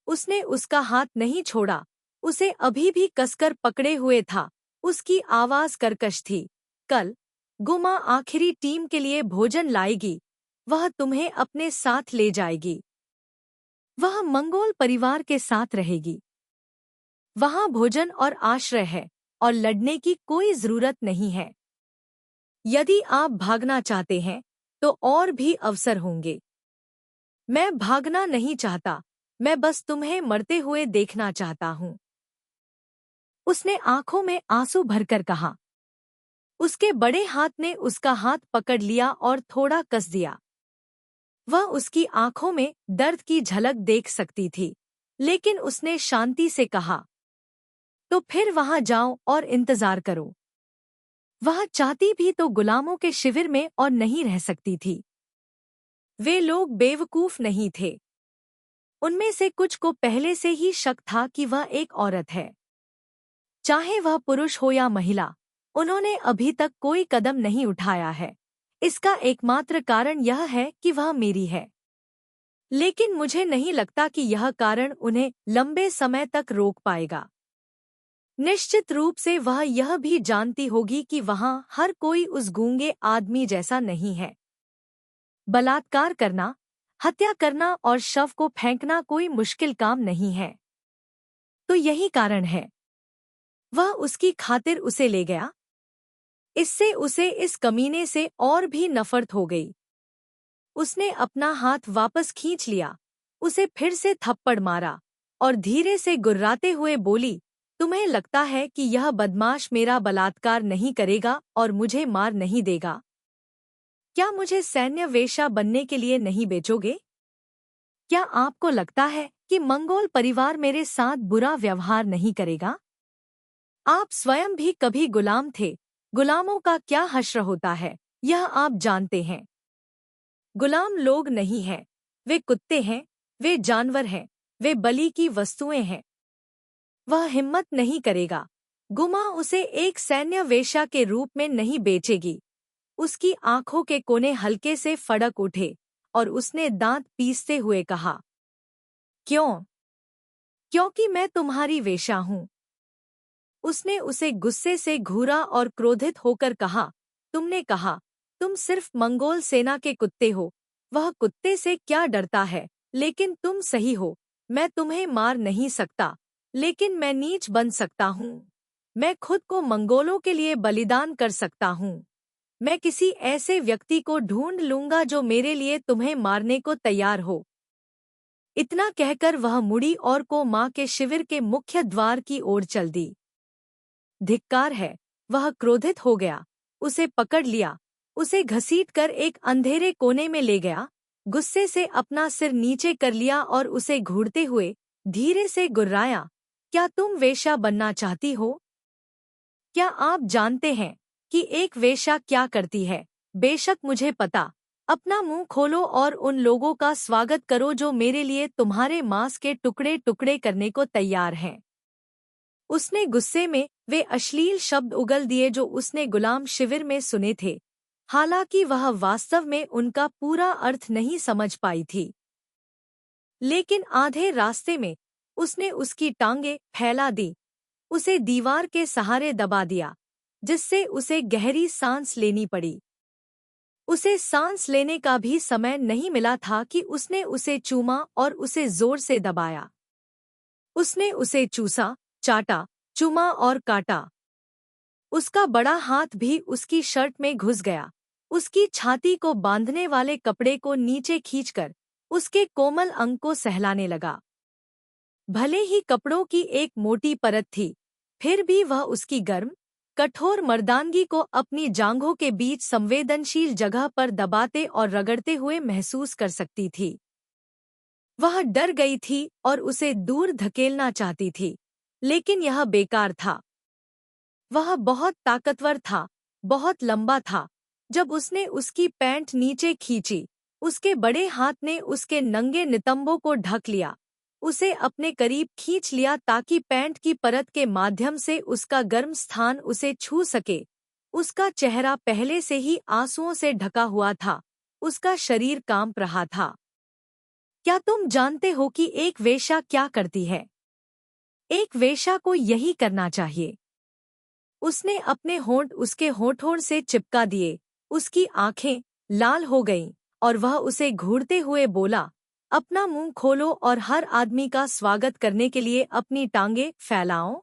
उसने उसका हाथ नहीं छोड़ा, उसे अभी भी कसकर पकड़े हुए था। उसकी आवाज कर्कश थी। कल गुमा आखिरी टीम के लिए भोजन लाएगी। वह तुम्हें अपने साथ ले जाएगी। वह मंगोल परिवार के साथ रहेगी। वहां भोजन और आश्रय है और लड़ने की कोई जरूरत नहीं है। यदि आप भागना चाहते हैं तो और भी अवसर होंगे। मैं भागना नहीं चाहता, मैं बस तुम्हें मरते हुए देखना चाहता हूँ। उसने आंखों में आंसू भरकर कहा। उसके बड़े हाथ ने उसका हाथ पकड़ लिया और थोड़ा कस दिया। वह उसकी आंखों में दर्द की झलक देख सकती थी, लेकिन उसने शांति से कहा, तो फिर वहां जाओ और इंतजार करो। वह चाहती भी तो गुलामों के शिविर में और नहीं रह सकती थी। वे लोग बेवकूफ नहीं थे। उनमें से कुछ को पहले से ही शक था कि वह एक औरत है। चाहे वह पुरुष हो या महिला, उन्होंने अभी तक कोई कदम नहीं उठाया है। इसका एकमात्र कारण यह है कि वह मेरी है। लेकिन मुझे नहीं लगता कि यह कारण उन्हें लंबे समय तक रोक पाएगा। निश्चित रूप से वह यह भी जानती होगी कि वहां हर कोई उस गूंगे आदमी जैसा नहीं है। बलात्कार करना, हत्या करना और शव को फेंकना कोई मुश्किल काम नहीं है। तो यही कारण है वह उसकी खातिर उसे ले गया। इससे उसे इस कमीने से और भी नफरत हो गई। उसने अपना हाथ वापस खींच लिया, उसे फिर से थप्पड़ मारा और धीरे से गुर्राते हुए बोली, तुम्हें लगता है कि यह बदमाश मेरा बलात्कार नहीं करेगा और मुझे मार नहीं देगा? क्या मुझे सैन्य वेश्या बनने के लिए नहीं बेचोगे? क्या आपको लगता है कि मंगोल परिवार मेरे साथ बुरा व्यवहार नहीं करेगा? आप स्वयं भी कभी गुलाम थे। गुलामों का क्या हश्र होता है, यह आप जानते हैं। गुलाम लोग नहीं हैं, वे कुत्ते हैं, वे जानवर हैं, वे बलि की वस्तुएं हैं। वह हिम्मत नहीं करेगा। गुमा उसे एक सैन्य वेश्या के रूप में नहीं बेचेगी। उसकी आंखों के कोने हल्के से फड़क उठे और उसने दांत पीसते हुए कहा, क्यों? क्योंकि मैं तुम्हारी वेश्या हूँ। उसने उसे गुस्से से घूरा और क्रोधित होकर कहा, तुमने कहा, तुम सिर्फ मंगोल सेना के कुत्ते हो। वह कुत्ते से क्या डरता है? लेकिन तुम सही हो, मैं तुम्हें मार नहीं सकता, लेकिन मैं नीच बन सकता हूँ। मैं खुद को मंगोलों के लिए बलिदान कर सकता हूँ। मैं किसी ऐसे व्यक्ति को ढूंढ लूंगा जो मेरे लिए तुम्हें मारने को तैयार हो। इतना कहकर वह मुड़ी और को माँ के शिविर के मुख्य द्वार की ओर चल दी। धिक्कार है, वह क्रोधित हो गया, उसे पकड़ लिया, उसे घसीटकर एक अंधेरे कोने में ले गया, गुस्से से अपना सिर नीचे कर लिया और उसे घूरते हुए धीरे से गुर्राया, क्या तुम वेश्या बनना चाहती हो? क्या आप जानते हैं कि एक वेश्या क्या करती है? बेशक मुझे पता। अपना मुंह खोलो और उन लोगों का स्वागत करो जो मेरे लिए तुम्हारे मांस के टुकड़े टुकड़े करने को तैयार हैं। उसने गुस्से में वे अश्लील शब्द उगल दिए जो उसने गुलाम शिविर में सुने थे, हालांकि वह वास्तव में उनका पूरा अर्थ नहीं समझ पाई थी। लेकिन आधे रास्ते में उसने उसकी टांगें फैला दी, उसे दीवार के सहारे दबा दिया, जिससे उसे गहरी सांस लेनी पड़ी। उसे सांस लेने का भी समय नहीं मिला था कि उसने उसे चूमा और उसे जोर से दबाया। उसने उसे चूसा, चाटा, चुमा और काटा। उसका बड़ा हाथ भी उसकी शर्ट में घुस गया। उसकी छाती को बांधने वाले कपड़े को नीचे खींचकर उसके कोमल अंग को सहलाने लगा। भले ही कपड़ों की एक मोटी परत थी, फिर भी वह उसकी गर्म, कठोर मर्दानगी को अपनी जांघों के बीच संवेदनशील जगह पर दबाते और रगड़ते हुए महसूस कर सकती थी। वह डर गई थी और उसे दूर धकेलना चाहती थी, लेकिन यह बेकार था। वह बहुत ताकतवर था, बहुत लंबा था। जब उसने उसकी पैंट नीचे खींची, उसके बड़े हाथ ने उसके नंगे नितंबों को ढक लिया, उसे अपने करीब खींच लिया ताकि पैंट की परत के माध्यम से उसका गर्म स्थान उसे छू सके। उसका चेहरा पहले से ही आंसुओं से ढका हुआ था, उसका शरीर कांप रहा था। क्या तुम जानते हो कि एक वेश्या क्या करती है? एक वेश्या को यही करना चाहिए। उसने अपने होंठ उसके होठों से चिपका दिए, उसकी आंखें लाल हो गईं और वह उसे घूरते हुए बोला, अपना मुंह खोलो और हर आदमी का स्वागत करने के लिए अपनी टांगे फैलाओ।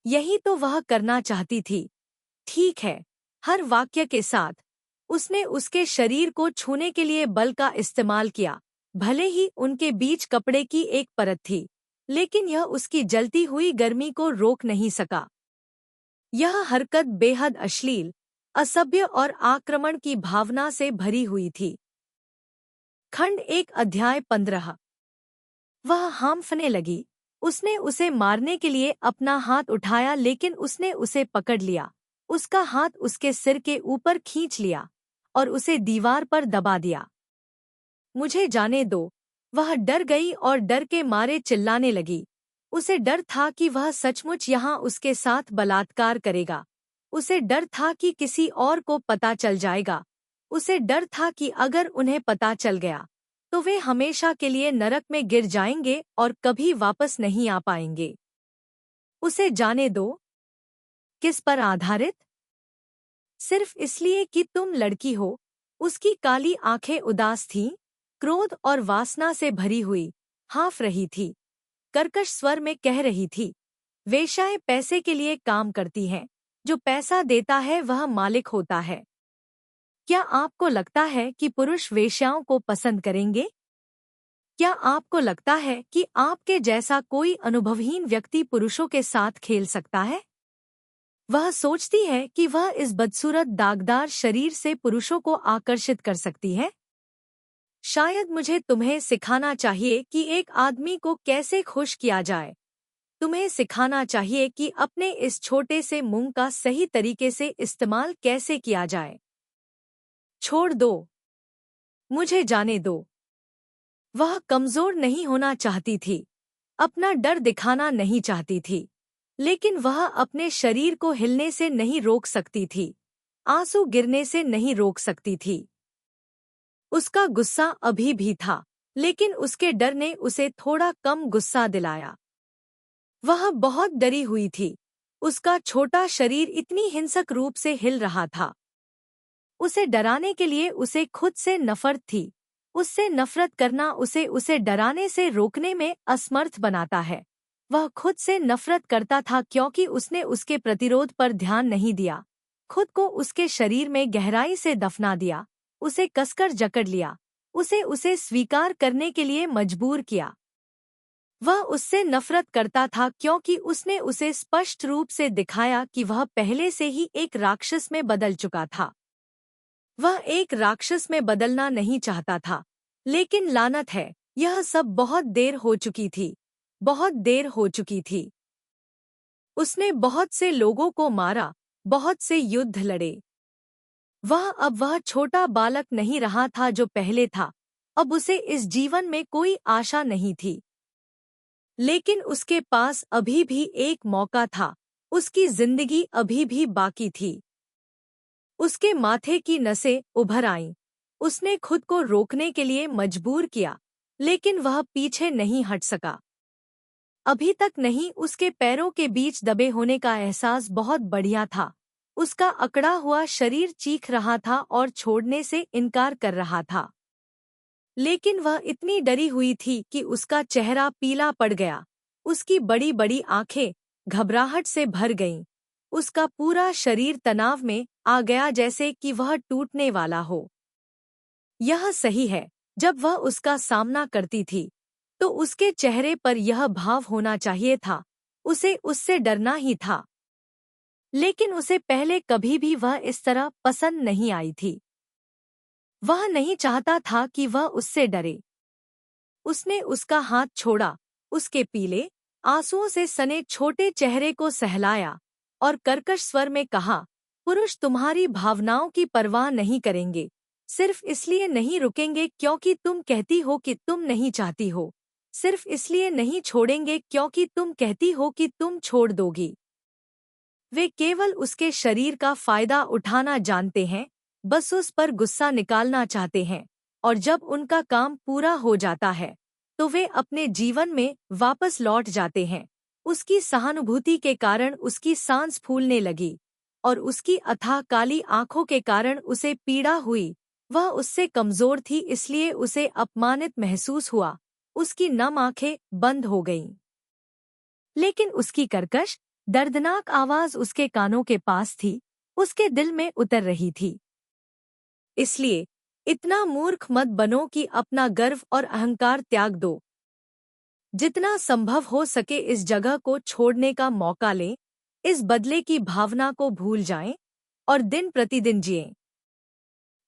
यही तो वह करना चाहती थी। ठीक है, हर वाक्य के साथ उसने उसके शरीर को छूने के लिए बल का इस्तेमाल किया। भले ही उनके बीच कपड़े की एक परत थी, लेकिन यह उसकी जलती हुई गर्मी को रोक नहीं सका। यह हरकत बेहद अश्लील, असभ्य और आक्रमण की भावना से भरी हुई थी। खंड 1 अध्याय 15। वह हांफने लगी। उसने उसे मारने के लिए अपना हाथ उठाया, लेकिन उसने उसे पकड़ लिया, उसका हाथ उसके सिर के ऊपर खींच लिया और उसे दीवार पर दबा दिया। मुझे जाने दो। वह डर गई और डर के मारे चिल्लाने लगी। उसे डर था कि वह सचमुच यहाँ उसके साथ बलात्कार करेगा। उसे डर था कि किसी और को पता चल जाएगा। उसे डर था कि अगर उन्हें पता चल गया तो वे हमेशा के लिए नरक में गिर जाएंगे और कभी वापस नहीं आ पाएंगे। उसे जाने दो। किस पर आधारित? सिर्फ इसलिए कि तुम लड़की हो। उसकी काली आंखें उदास थीं, क्रोध और वासना से भरी हुई, हाँफ रही थी, कर्कश स्वर में कह रही थी, वेश्याएं पैसे के लिए काम करती हैं, जो पैसा देता है वह मालिक होता है। क्या आपको लगता है कि पुरुष वेश्याओं को पसंद करेंगे? क्या आपको लगता है कि आपके जैसा कोई अनुभवहीन व्यक्ति पुरुषों के साथ खेल सकता है? वह सोचती है कि वह इस बदसूरत दागदार शरीर से पुरुषों को आकर्षित कर सकती है। शायद मुझे तुम्हें सिखाना चाहिए कि एक आदमी को कैसे खुश किया जाए। तुम्हें सिखाना चाहिए कि अपने इस छोटे से मुंह का सही तरीके से इस्तेमाल कैसे किया जाए। छोड़ दो। मुझे जाने दो। वह कमजोर नहीं होना चाहती थी, अपना डर दिखाना नहीं चाहती थी, लेकिन वह अपने शरीर को हिलने से नहीं रोक सकती थी, आंसू गिरने से नहीं रोक सकती थी। उसका गुस्सा अभी भी था, लेकिन उसके डर ने उसे थोड़ा कम गुस्सा दिलाया। वह बहुत डरी हुई थी। उसका छोटा शरीर इतनी हिंसक रूप से हिल रहा था। उसे डराने के लिए उसे खुद से नफरत थी। उससे नफरत करना उसे डराने से रोकने में असमर्थ बनाता है। वह खुद से नफरत करता था क्योंकि उसने उसके प्रतिरोध पर ध्यान नहीं दिया, खुद को उसके शरीर में गहराई से दफना दिया, उसे कसकर जकड़ लिया, उसे स्वीकार करने के लिए मजबूर किया। वह उससे नफरत करता था क्योंकि उसने उसे स्पष्ट रूप से दिखाया कि वह पहले से ही एक राक्षस में बदल चुका था। वह एक राक्षस में बदलना नहीं चाहता था, लेकिन लानत है, यह सब बहुत देर हो चुकी थी, बहुत देर हो चुकी थी। उसने बहुत से लोगों को मारा, बहुत से युद्ध लड़े। वह छोटा बालक नहीं रहा था जो पहले था। अब उसे इस जीवन में कोई आशा नहीं थी, लेकिन उसके पास अभी भी एक मौका था। उसकी जिंदगी अभी भी बाकी थी। उसके माथे की नसें उभर आईं। उसने खुद को रोकने के लिए मजबूर किया, लेकिन वह पीछे नहीं हट सका। अभी तक नहीं। उसके पैरों के बीच दबे होने का एहसास बहुत बढ़िया था। उसका अकड़ा हुआ शरीर चीख रहा था और छोड़ने से इनकार कर रहा था, लेकिन वह इतनी डरी हुई थी कि उसका चेहरा पीला पड़ गया। उसकी बड़ी बड़ी आंखें घबराहट से भर गईं। उसका पूरा शरीर तनाव में आ गया, जैसे कि वह टूटने वाला हो। यह सही है, जब वह उसका सामना करती थी तो उसके चेहरे पर यह भाव होना चाहिए था, उसे उससे डरना ही था। लेकिन उसे पहले कभी भी वह इस तरह पसंद नहीं आई थी। वह नहीं चाहता था कि वह उससे डरे। उसने उसका हाथ छोड़ा, उसके पीले, आंसुओं से सने छोटे चेहरे को सहलाया और कर्कश स्वर में कहा, पुरुष तुम्हारी भावनाओं की परवाह नहीं करेंगे, सिर्फ इसलिए नहीं रुकेंगे क्योंकि तुम कहती हो कि तुम नहीं चाहती हो, सिर्फ इसलिए नहीं छोड़ेंगे क्योंकि तुम कहती हो कि तुम छोड़ दोगी। वे केवल उसके शरीर का फायदा उठाना जानते हैं, बस उस पर गुस्सा निकालना चाहते हैं, और जब उनका काम पूरा हो जाता है तो वे अपने जीवन में वापस लौट जाते हैं। उसकी सहानुभूति के कारण उसकी सांस फूलने लगी और उसकी अथाह काली आंखों के कारण उसे पीड़ा हुई। वह उससे कमजोर थी, इसलिए उसे अपमानित महसूस हुआ। उसकी नम आंखें बंद हो गईं। लेकिन उसकी कर्कश, दर्दनाक आवाज उसके कानों के पास थी, उसके दिल में उतर रही थी। इसलिए इतना मूर्ख मत बनो कि अपना गर्व और अहंकार त्याग दो। जितना संभव हो सके इस जगह को छोड़ने का मौका लें, इस बदले की भावना को भूल जाएं और दिन प्रतिदिन जिएं।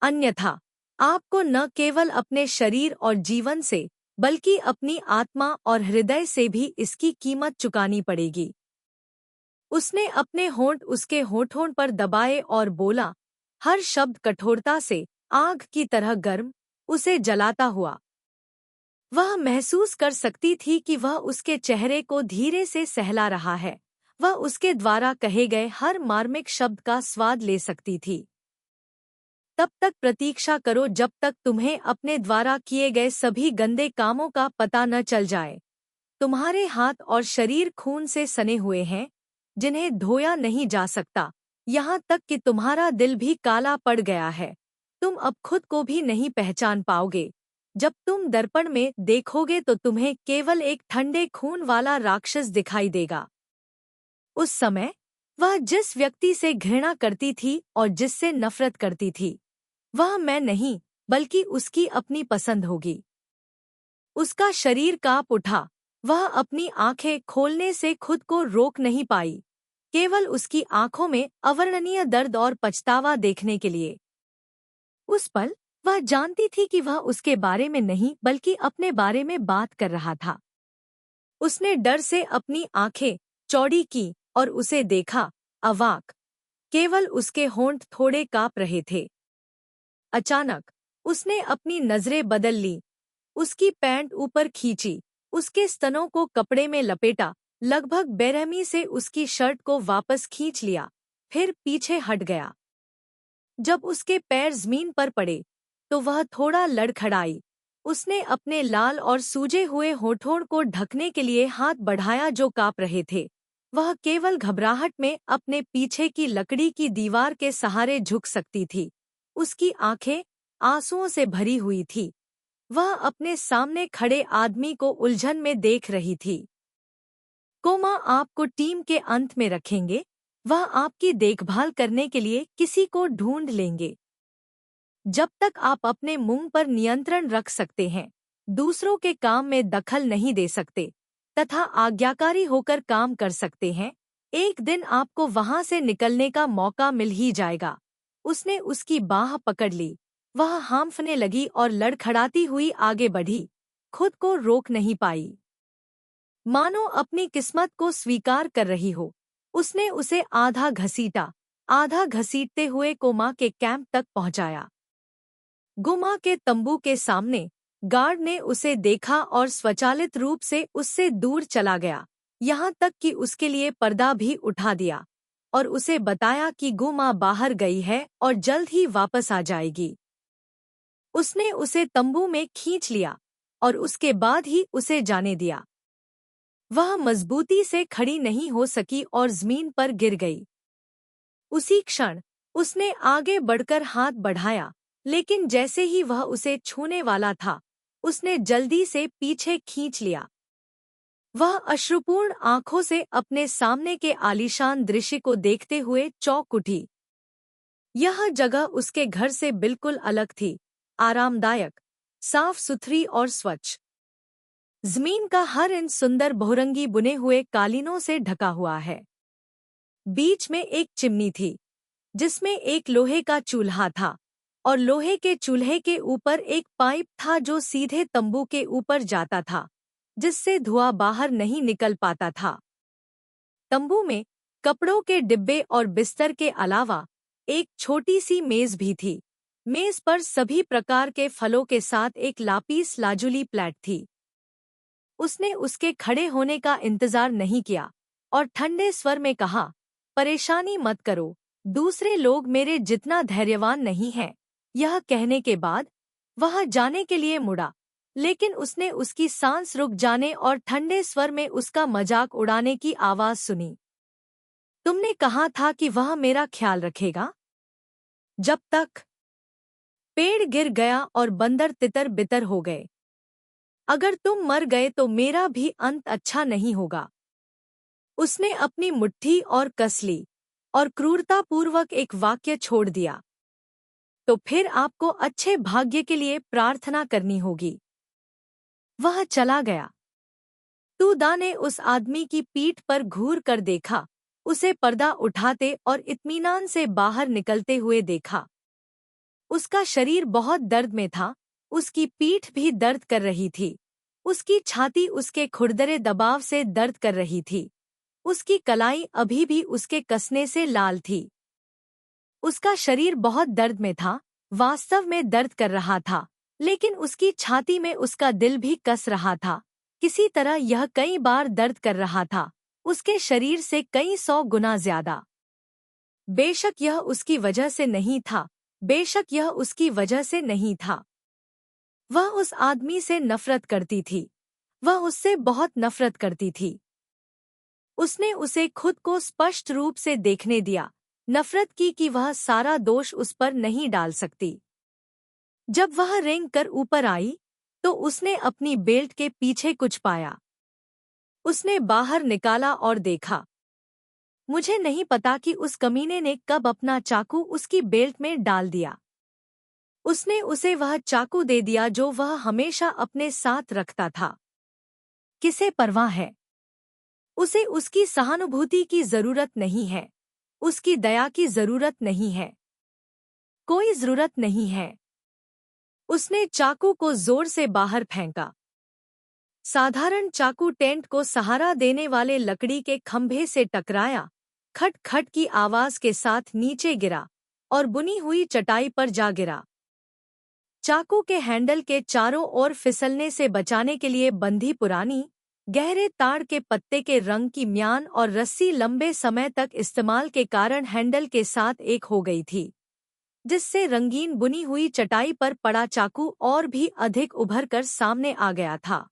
अन्यथा आपको न केवल अपने शरीर और जीवन से, बल्कि अपनी आत्मा और हृदय से भी इसकी कीमत चुकानी पड़ेगी। उसने अपने होंठ उसके होठों पर दबाए और बोला, हर शब्द कठोरता से आग की तरह गर्म, उसे जलाता हुआ। वह महसूस कर सकती थी कि वह उसके चेहरे को धीरे से सहला रहा है। वह उसके द्वारा कहे गए हर मार्मिक शब्द का स्वाद ले सकती थी। तब तक प्रतीक्षा करो जब तक तुम्हें अपने द्वारा किए गए सभी गंदे कामों का पता न चल जाए। तुम्हारे हाथ और शरीर खून से सने हुए हैं, जिन्हें धोया नहीं जा सकता, यहाँ तक कि तुम्हारा दिल भी काला पड़ गया है। तुम अब खुद को भी नहीं पहचान पाओगे। जब तुम दर्पण में देखोगे तो तुम्हें केवल एक ठंडे खून वाला राक्षस दिखाई देगा। उस समय वह जिस व्यक्ति से घृणा करती थी और जिससे नफरत करती थी, वह मैं नहीं, बल्कि उसकी अपनी पसंद होगी। उसका शरीर कांप उठा। वह अपनी आंखें खोलने से खुद को रोक नहीं पाई, केवल उसकी आंखों में अवर्णनीय दर्द और पछतावा देखने के लिए। उस पल वह जानती थी कि वह उसके बारे में नहीं, बल्कि अपने बारे में बात कर रहा था। उसने डर से अपनी आंखें चौड़ी की और उसे देखा, अवाक। केवल उसके होंठ थोड़े कांप रहे थे। अचानक उसने अपनी नजरें बदल ली। उसकी पैंट ऊपर खींची, उसके स्तनों को कपड़े में लपेटा, लगभग बेरहमी से उसकी शर्ट को वापस खींच लिया, फिर पीछे हट गया। जब उसके पैर जमीन पर पड़े तो वह थोड़ा लड़खड़ाई। उसने अपने लाल और सूजे हुए होठों को ढकने के लिए हाथ बढ़ाया जो कांप रहे थे। वह केवल घबराहट में अपने पीछे की लकड़ी की दीवार के सहारे झुक सकती थी। उसकी आंखें आंसुओं से भरी हुई थी। वह अपने सामने खड़े आदमी को उलझन में देख रही थी। कोमा आपको टीम के अंत में रखेंगे, वह आपकी देखभाल करने के लिए किसी को ढूंढ लेंगे। जब तक आप अपने मुंह पर नियंत्रण रख सकते हैं, दूसरों के काम में दखल नहीं दे सकते तथा आज्ञाकारी होकर काम कर सकते हैं, एक दिन आपको वहां से निकलने का मौका मिल ही जाएगा। उसने उसकी बाह पकड़ ली। वह हांफने लगी और लड़खड़ाती हुई आगे बढ़ी, खुद को रोक नहीं पाई, मानो अपनी किस्मत को स्वीकार कर रही हो। उसने उसे आधा घसीटते हुए कोमा के कैंप तक पहुंचाया। गुमा के तंबू के सामने गार्ड ने उसे देखा और स्वचालित रूप से उससे दूर चला गया, यहाँ तक कि उसके लिए पर्दा भी उठा दिया और उसे बताया कि गुमा बाहर गई है और जल्द ही वापस आ जाएगी। उसने उसे तंबू में खींच लिया और उसके बाद ही उसे जाने दिया। वह मजबूती से खड़ी नहीं हो सकी और जमीन पर गिर गई। उसी क्षण उसने आगे बढ़कर हाथ बढ़ाया, लेकिन जैसे ही वह उसे छूने वाला था, उसने जल्दी से पीछे खींच लिया। वह अश्रुपूर्ण आंखों से अपने सामने के आलीशान दृश्य को देखते हुए चौंक उठी। यह जगह उसके घर से बिल्कुल अलग थी, आरामदायक, साफ सुथरी और स्वच्छ। जमीन का हर इंच सुंदर बहुरंगी बुने हुए कालीनों से ढका हुआ है। बीच में एक चिमनी थी, जिसमें एक लोहे का चूल्हा था, और लोहे के चूल्हे के ऊपर एक पाइप था जो सीधे तंबू के ऊपर जाता था, जिससे धुआं बाहर नहीं निकल पाता था। तंबू में कपड़ों के डिब्बे और बिस्तर के अलावा एक छोटी सी मेज भी थी। मेज पर सभी प्रकार के फलों के साथ एक लापीस लाजुली प्लेट थी। उसने उसके खड़े होने का इंतजार नहीं किया और ठंडे स्वर में कहा, परेशानी मत करो, दूसरे लोग मेरे जितना धैर्यवान नहीं हैं। यह कहने के बाद वह जाने के लिए मुड़ा, लेकिन उसने उसकी सांस रुक जाने और ठंडे स्वर में उसका मजाक उड़ाने की आवाज सुनी। तुमने कहा था कि वह मेरा ख्याल रखेगा। जब तक पेड़ गिर गया और बंदर तितर बितर हो गए। अगर तुम मर गए तो मेरा भी अंत अच्छा नहीं होगा। उसने अपनी मुट्ठी और कस ली और क्रूरतापूर्वक एक वाक्य छोड़ दिया। तो फिर आपको अच्छे भाग्य के लिए प्रार्थना करनी होगी। वह चला गया। तूदा ने उस आदमी की पीठ पर घूर कर देखा, उसे पर्दा उठाते और इत्मीनान से बाहर निकलते हुए देखा। उसका शरीर बहुत दर्द में था, उसकी पीठ भी दर्द कर रही थी, उसकी छाती उसके खुरदरे दबाव से दर्द कर रही थी, उसकी कलाई अभी भी उसके कसने से लाल थी। उसका शरीर बहुत दर्द में था, वास्तव में दर्द कर रहा था, लेकिन उसकी छाती में उसका दिल भी कस रहा था। किसी तरह यह कई बार दर्द कर रहा था, उसके शरीर से कई 100 गुना ज्यादा। बेशक यह उसकी वजह से नहीं था, बेशक यह उसकी वजह से नहीं था। वह उस आदमी से नफरत करती थी, वह उससे बहुत नफरत करती थी। उसने उसे खुद को स्पष्ट रूप से देखने दिया, नफरत की कि वह सारा दोष उस पर नहीं डाल सकती। जब वह रेंग कर ऊपर आई, तो उसने अपनी बेल्ट के पीछे कुछ पाया। उसने बाहर निकाला और देखा। मुझे नहीं पता कि उस कमीने ने कब अपना चाकू उसकी बेल्ट में डाल दिया। उसने उसे वह चाकू दे दिया जो वह हमेशा अपने साथ रखता था। किसे परवाह है? उसे उसकी सहानुभूति की जरूरत नहीं है, उसकी दया की जरूरत नहीं है, कोई जरूरत नहीं है। उसने चाकू को जोर से बाहर फेंका। साधारण चाकू टेंट को सहारा देने वाले लकड़ी के खंभे से टकराया, खट खट की आवाज के साथ नीचे गिरा और बुनी हुई चटाई पर जा गिरा। चाकू के हैंडल के चारों ओर फिसलने से बचाने के लिए बंधी पुरानी, गहरे ताड़ के पत्ते के रंग की म्यान और रस्सी लंबे समय तक इस्तेमाल के कारण हैंडल के साथ एक हो गई थी, जिससे रंगीन बुनी हुई चटाई पर पड़ा चाकू और भी अधिक उभर कर सामने आ गया था।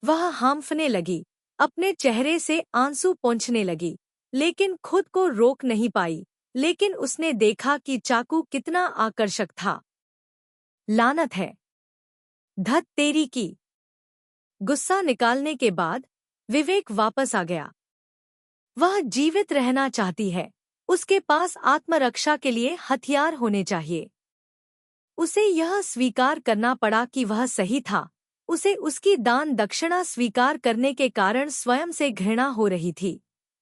वह हांफने लगी, अपने चेहरे से आंसू पोंछने लगी, लेकिन खुद को रोक नहीं पाई। लेकिन उसने देखा कि चाकू कितना आकर्षक था। लानत है, धत तेरी की। गुस्सा निकालने के बाद विवेक वापस आ गया। वह जीवित रहना चाहती है, उसके पास आत्मरक्षा के लिए हथियार होने चाहिए। उसे यह स्वीकार करना पड़ा कि वह सही था। उसे उसकी दान दक्षिणा स्वीकार करने के कारण स्वयं से घृणा हो रही थी,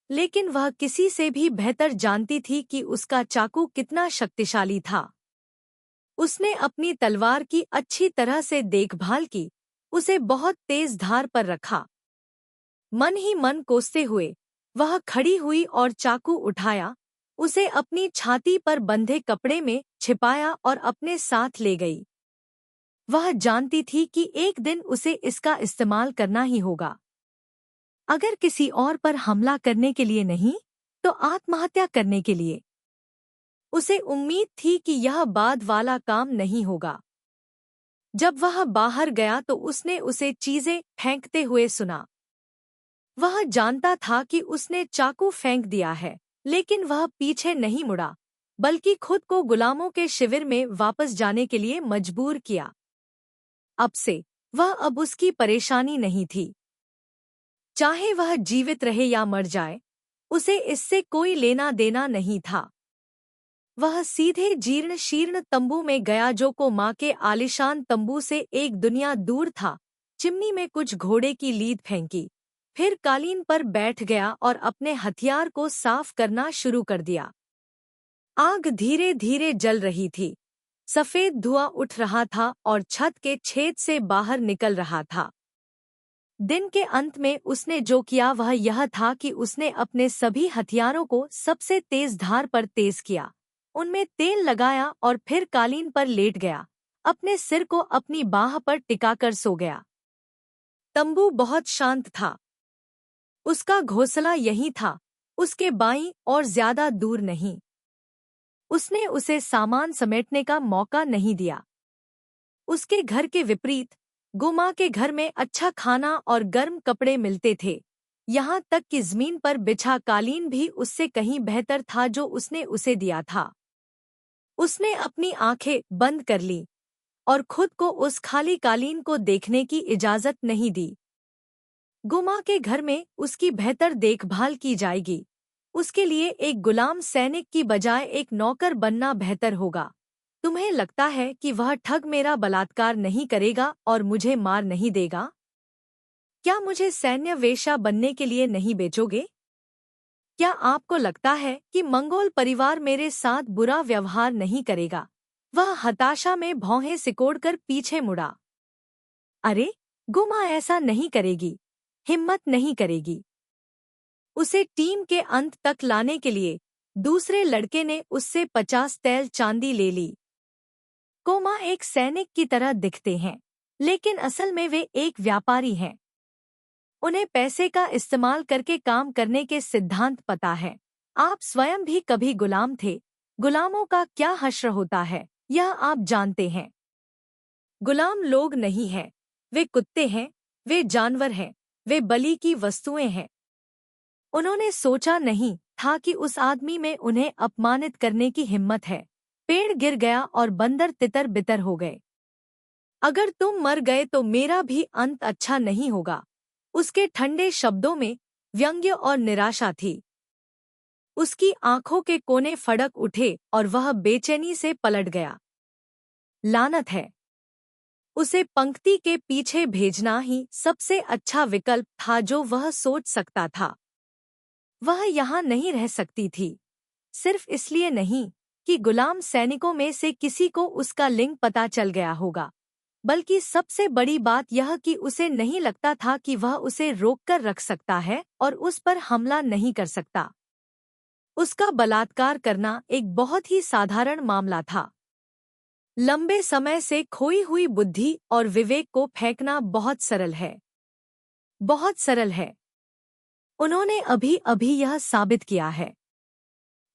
लेकिन वह किसी से भी बेहतर जानती थी कि उसका चाकू कितना शक्तिशाली था। उसने अपनी तलवार की अच्छी तरह से देखभाल की, उसे बहुत तेज धार पर रखा। मन ही मन कोसते हुए वह खड़ी हुई और चाकू उठाया, उसे अपनी छाती पर बंधे कपड़े में छिपाया और अपने साथ ले गई। वह जानती थी कि एक दिन उसे इसका इस्तेमाल करना ही होगा। अगर किसी और पर हमला करने के लिए नहीं, तो आत्महत्या करने के लिए। उसे उम्मीद थी कि यह बाद वाला काम नहीं होगा। जब वह बाहर गया तो उसने उसे चीजें फेंकते हुए सुना। वह जानता था कि उसने चाकू फेंक दिया है, लेकिन वह पीछे नहीं मुड़ा, बल्कि खुद को गुलामों के शिविर में वापस जाने के लिए मजबूर किया। अब से वह अब उसकी परेशानी नहीं थी। चाहे वह जीवित रहे या मर जाए, उसे इससे कोई लेना देना नहीं था। वह सीधे जीर्ण शीर्ण तंबू में गया जो कोमा के आलिशान तंबू से एक दुनिया दूर था। चिमनी में कुछ घोड़े की लीद फेंकी, फिर कालीन पर बैठ गया और अपने हथियार को साफ करना शुरू कर दिया। आग धीरे धीरे जल रही थी, सफेद धुआं उठ रहा था और छत के छेद से बाहर निकल रहा था। दिन के अंत में उसने जो किया वह यह था कि उसने अपने सभी हथियारों को सबसे तेज धार पर तेज किया, उनमें तेल लगाया और फिर कालीन पर लेट गया, अपने सिर को अपनी बाह पर टिकाकर सो गया। तंबू बहुत शांत था। उसका घोंसला यहीं था, उसके बाईं और ज्यादा दूर नहीं। उसने उसे सामान समेटने का मौका नहीं दिया। उसके घर के विपरीत गुमा के घर में अच्छा खाना और गर्म कपड़े मिलते थे, यहाँ तक कि जमीन पर बिछा कालीन भी उससे कहीं बेहतर था जो उसने उसे दिया था। उसने अपनी आंखें बंद कर ली और खुद को उस खाली कालीन को देखने की इजाजत नहीं दी। गुमा के घर में उसकी बेहतर देखभाल की जाएगी। उसके लिए एक गुलाम सैनिक की बजाय एक नौकर बनना बेहतर होगा। तुम्हें लगता है कि वह ठग मेरा बलात्कार नहीं करेगा और मुझे मार नहीं देगा? क्या मुझे सैन्य वेश्या बनने के लिए नहीं बेचोगे? क्या आपको लगता है कि मंगोल परिवार मेरे साथ बुरा व्यवहार नहीं करेगा? वह हताशा में भौहें सिकोड़कर पीछे मुड़ा। अरे, गुमा ऐसा नहीं करेगी, हिम्मत नहीं करेगी। उसे टीम के अंत तक लाने के लिए दूसरे लड़के ने उससे 50 तैल चांदी ले ली। कोमा एक सैनिक की तरह दिखते हैं, लेकिन असल में वे एक व्यापारी हैं। उन्हें पैसे का इस्तेमाल करके काम करने के सिद्धांत पता है। आप स्वयं भी कभी गुलाम थे। गुलामों का क्या हश्र होता है, यह आप जानते हैं। गुलाम लोग नहीं हैं, वे कुत्ते हैं, वे जानवर हैं, वे बलि की वस्तुएं हैं। उन्होंने सोचा नहीं था कि उस आदमी में उन्हें अपमानित करने की हिम्मत है। पेड़ गिर गया और बंदर तितर बितर हो गए। अगर तुम मर गए तो मेरा भी अंत अच्छा नहीं होगा। उसके ठंडे शब्दों में व्यंग्य और निराशा थी। उसकी आंखों के कोने फड़क उठे और वह बेचैनी से पलट गया। लानत है। उसे पंक्ति के पीछे भेजना ही सबसे अच्छा विकल्प था जो वह सोच सकता था। वह यहाँ नहीं रह सकती थी, सिर्फ इसलिए नहीं कि गुलाम सैनिकों में से किसी को उसका लिंग पता चल गया होगा, बल्कि सबसे बड़ी बात यह कि उसे नहीं लगता था कि वह उसे रोककर रख सकता है और उस पर हमला नहीं कर सकता। उसका बलात्कार करना एक बहुत ही साधारण मामला था। लंबे समय से खोई हुई बुद्धि और विवेक को फेंकना बहुत सरल है, बहुत सरल है। उन्होंने अभी अभी यह साबित किया है।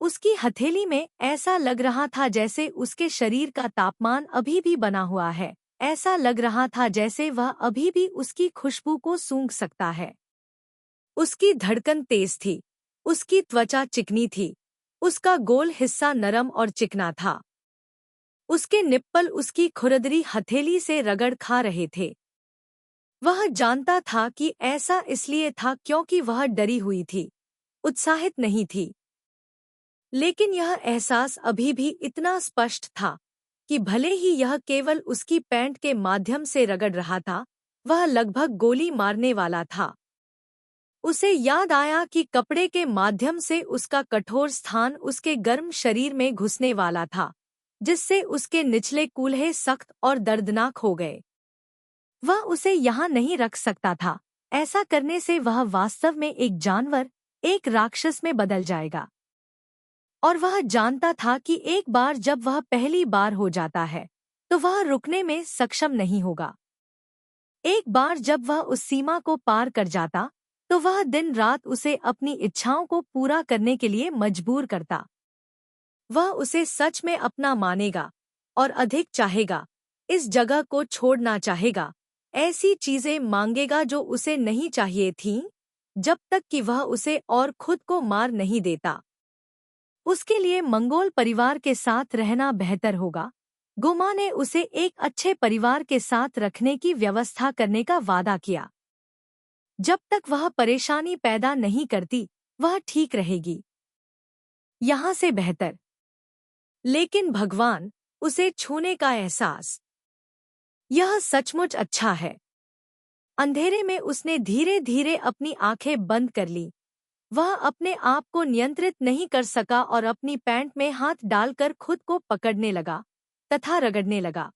उसकी हथेली में ऐसा लग रहा था जैसे उसके शरीर का तापमान अभी भी बना हुआ है। ऐसा लग रहा था जैसे वह अभी भी उसकी खुशबू को सूंघ सकता है। उसकी धड़कन तेज थी, उसकी त्वचा चिकनी थी, उसका गोल हिस्सा नरम और चिकना था। उसके निप्पल उसकी खुरदरी हथेली से रगड़ खा रहे थे। वह जानता था कि ऐसा इसलिए था क्योंकि वह डरी हुई थी, उत्साहित नहीं थी। लेकिन यह एहसास अभी भी इतना स्पष्ट था कि भले ही यह केवल उसकी पैंट के माध्यम से रगड़ रहा था, वह लगभग गोली मारने वाला था। उसे याद आया कि कपड़े के माध्यम से उसका कठोर स्थान उसके गर्म शरीर में घुसने वाला था, जिससे उसके निचले कूल्हे सख्त और दर्दनाक हो गए। वह उसे यहाँ नहीं रख सकता था। ऐसा करने से वह वास्तव में एक जानवर, एक राक्षस में बदल जाएगा। और वह जानता था कि एक बार जब वह पहली बार हो जाता है, तो वह रुकने में सक्षम नहीं होगा। एक बार जब वह उस सीमा को पार कर जाता, तो वह दिन रात उसे अपनी इच्छाओं को पूरा करने के लिए मजबूर करता। वह उसे सच में अपना मानेगा और अधिक चाहेगा, इस जगह को छोड़ना चाहेगा, ऐसी चीजें मांगेगा जो उसे नहीं चाहिए थीं, जब तक कि वह उसे और खुद को मार नहीं देता। उसके लिए मंगोल परिवार के साथ रहना बेहतर होगा। गुमा ने उसे एक अच्छे परिवार के साथ रखने की व्यवस्था करने का वादा किया। जब तक वह परेशानी पैदा नहीं करती, वह ठीक रहेगी। यहाँ से बेहतर। लेकिन भगवान, उसे छूने का एहसास, यह सचमुच अच्छा है। अंधेरे में उसने धीरे धीरे अपनी आंखें बंद कर ली। वह अपने आप को नियंत्रित नहीं कर सका और अपनी पैंट में हाथ डालकर खुद को पकड़ने लगा तथा रगड़ने लगा।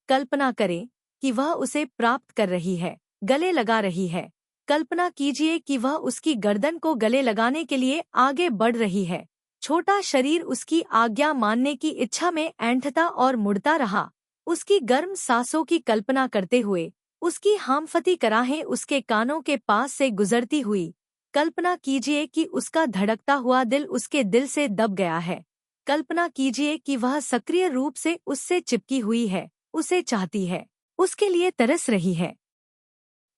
कल्पना करें कि वह उसे प्राप्त कर रही है, गले लगा रही है। कल्पना कीजिए कि वह उसकी गर्दन को गले लगाने के लिए आगे बढ़ रही है। छोटा शरीर उसकी आज्ञा मानने की इच्छा में ऐंठता और मुड़ता रहा। उसकी गर्म सांसों की कल्पना करते हुए उसकी हामफती कराहें उसके कानों के पास से गुजरती हुई। कल्पना कीजिए कि उसका धड़कता हुआ दिल उसके दिल से दब गया है। कल्पना कीजिए कि वह सक्रिय रूप से उससे चिपकी हुई है, उसे चाहती है, उसके लिए तरस रही है।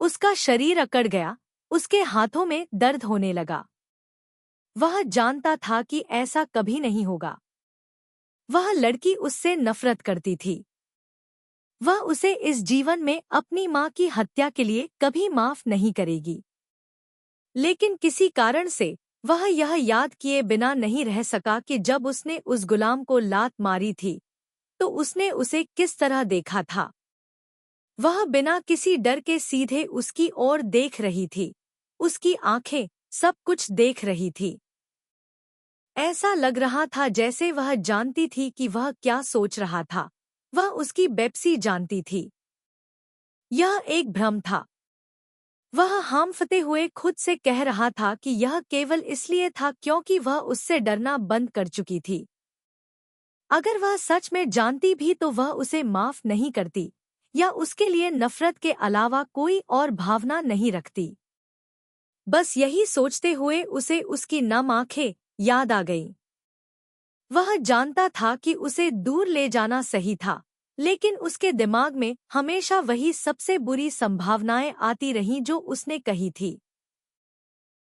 उसका शरीर अकड़ गया, उसके हाथों में दर्द होने लगा। वह जानता था कि ऐसा कभी नहीं होगा। वह लड़की उससे नफरत करती थी। वह उसे इस जीवन में अपनी माँ की हत्या के लिए कभी माफ नहीं करेगी। लेकिन किसी कारण से वह यह याद किए बिना नहीं रह सका कि जब उसने उस गुलाम को लात मारी थी तो उसने उसे किस तरह देखा था। वह बिना किसी डर के सीधे उसकी ओर देख रही थी। उसकी आंखें सब कुछ देख रही थी। ऐसा लग रहा था जैसे वह जानती थी कि वह क्या सोच रहा था। वह उसकी बेप्सी जानती थी। यह एक भ्रम था। वह हांफते हुए खुद से कह रहा था कि यह केवल इसलिए था क्योंकि वह उससे डरना बंद कर चुकी थी। अगर वह सच में जानती भी तो वह उसे माफ नहीं करती या उसके लिए नफरत के अलावा कोई और भावना नहीं रखती। बस यही सोचते हुए उसे उसकी नम आंखें याद आ गईं। वह जानता था कि उसे दूर ले जाना सही था, लेकिन उसके दिमाग में हमेशा वही सबसे बुरी संभावनाएं आती रहीं जो उसने कही थी।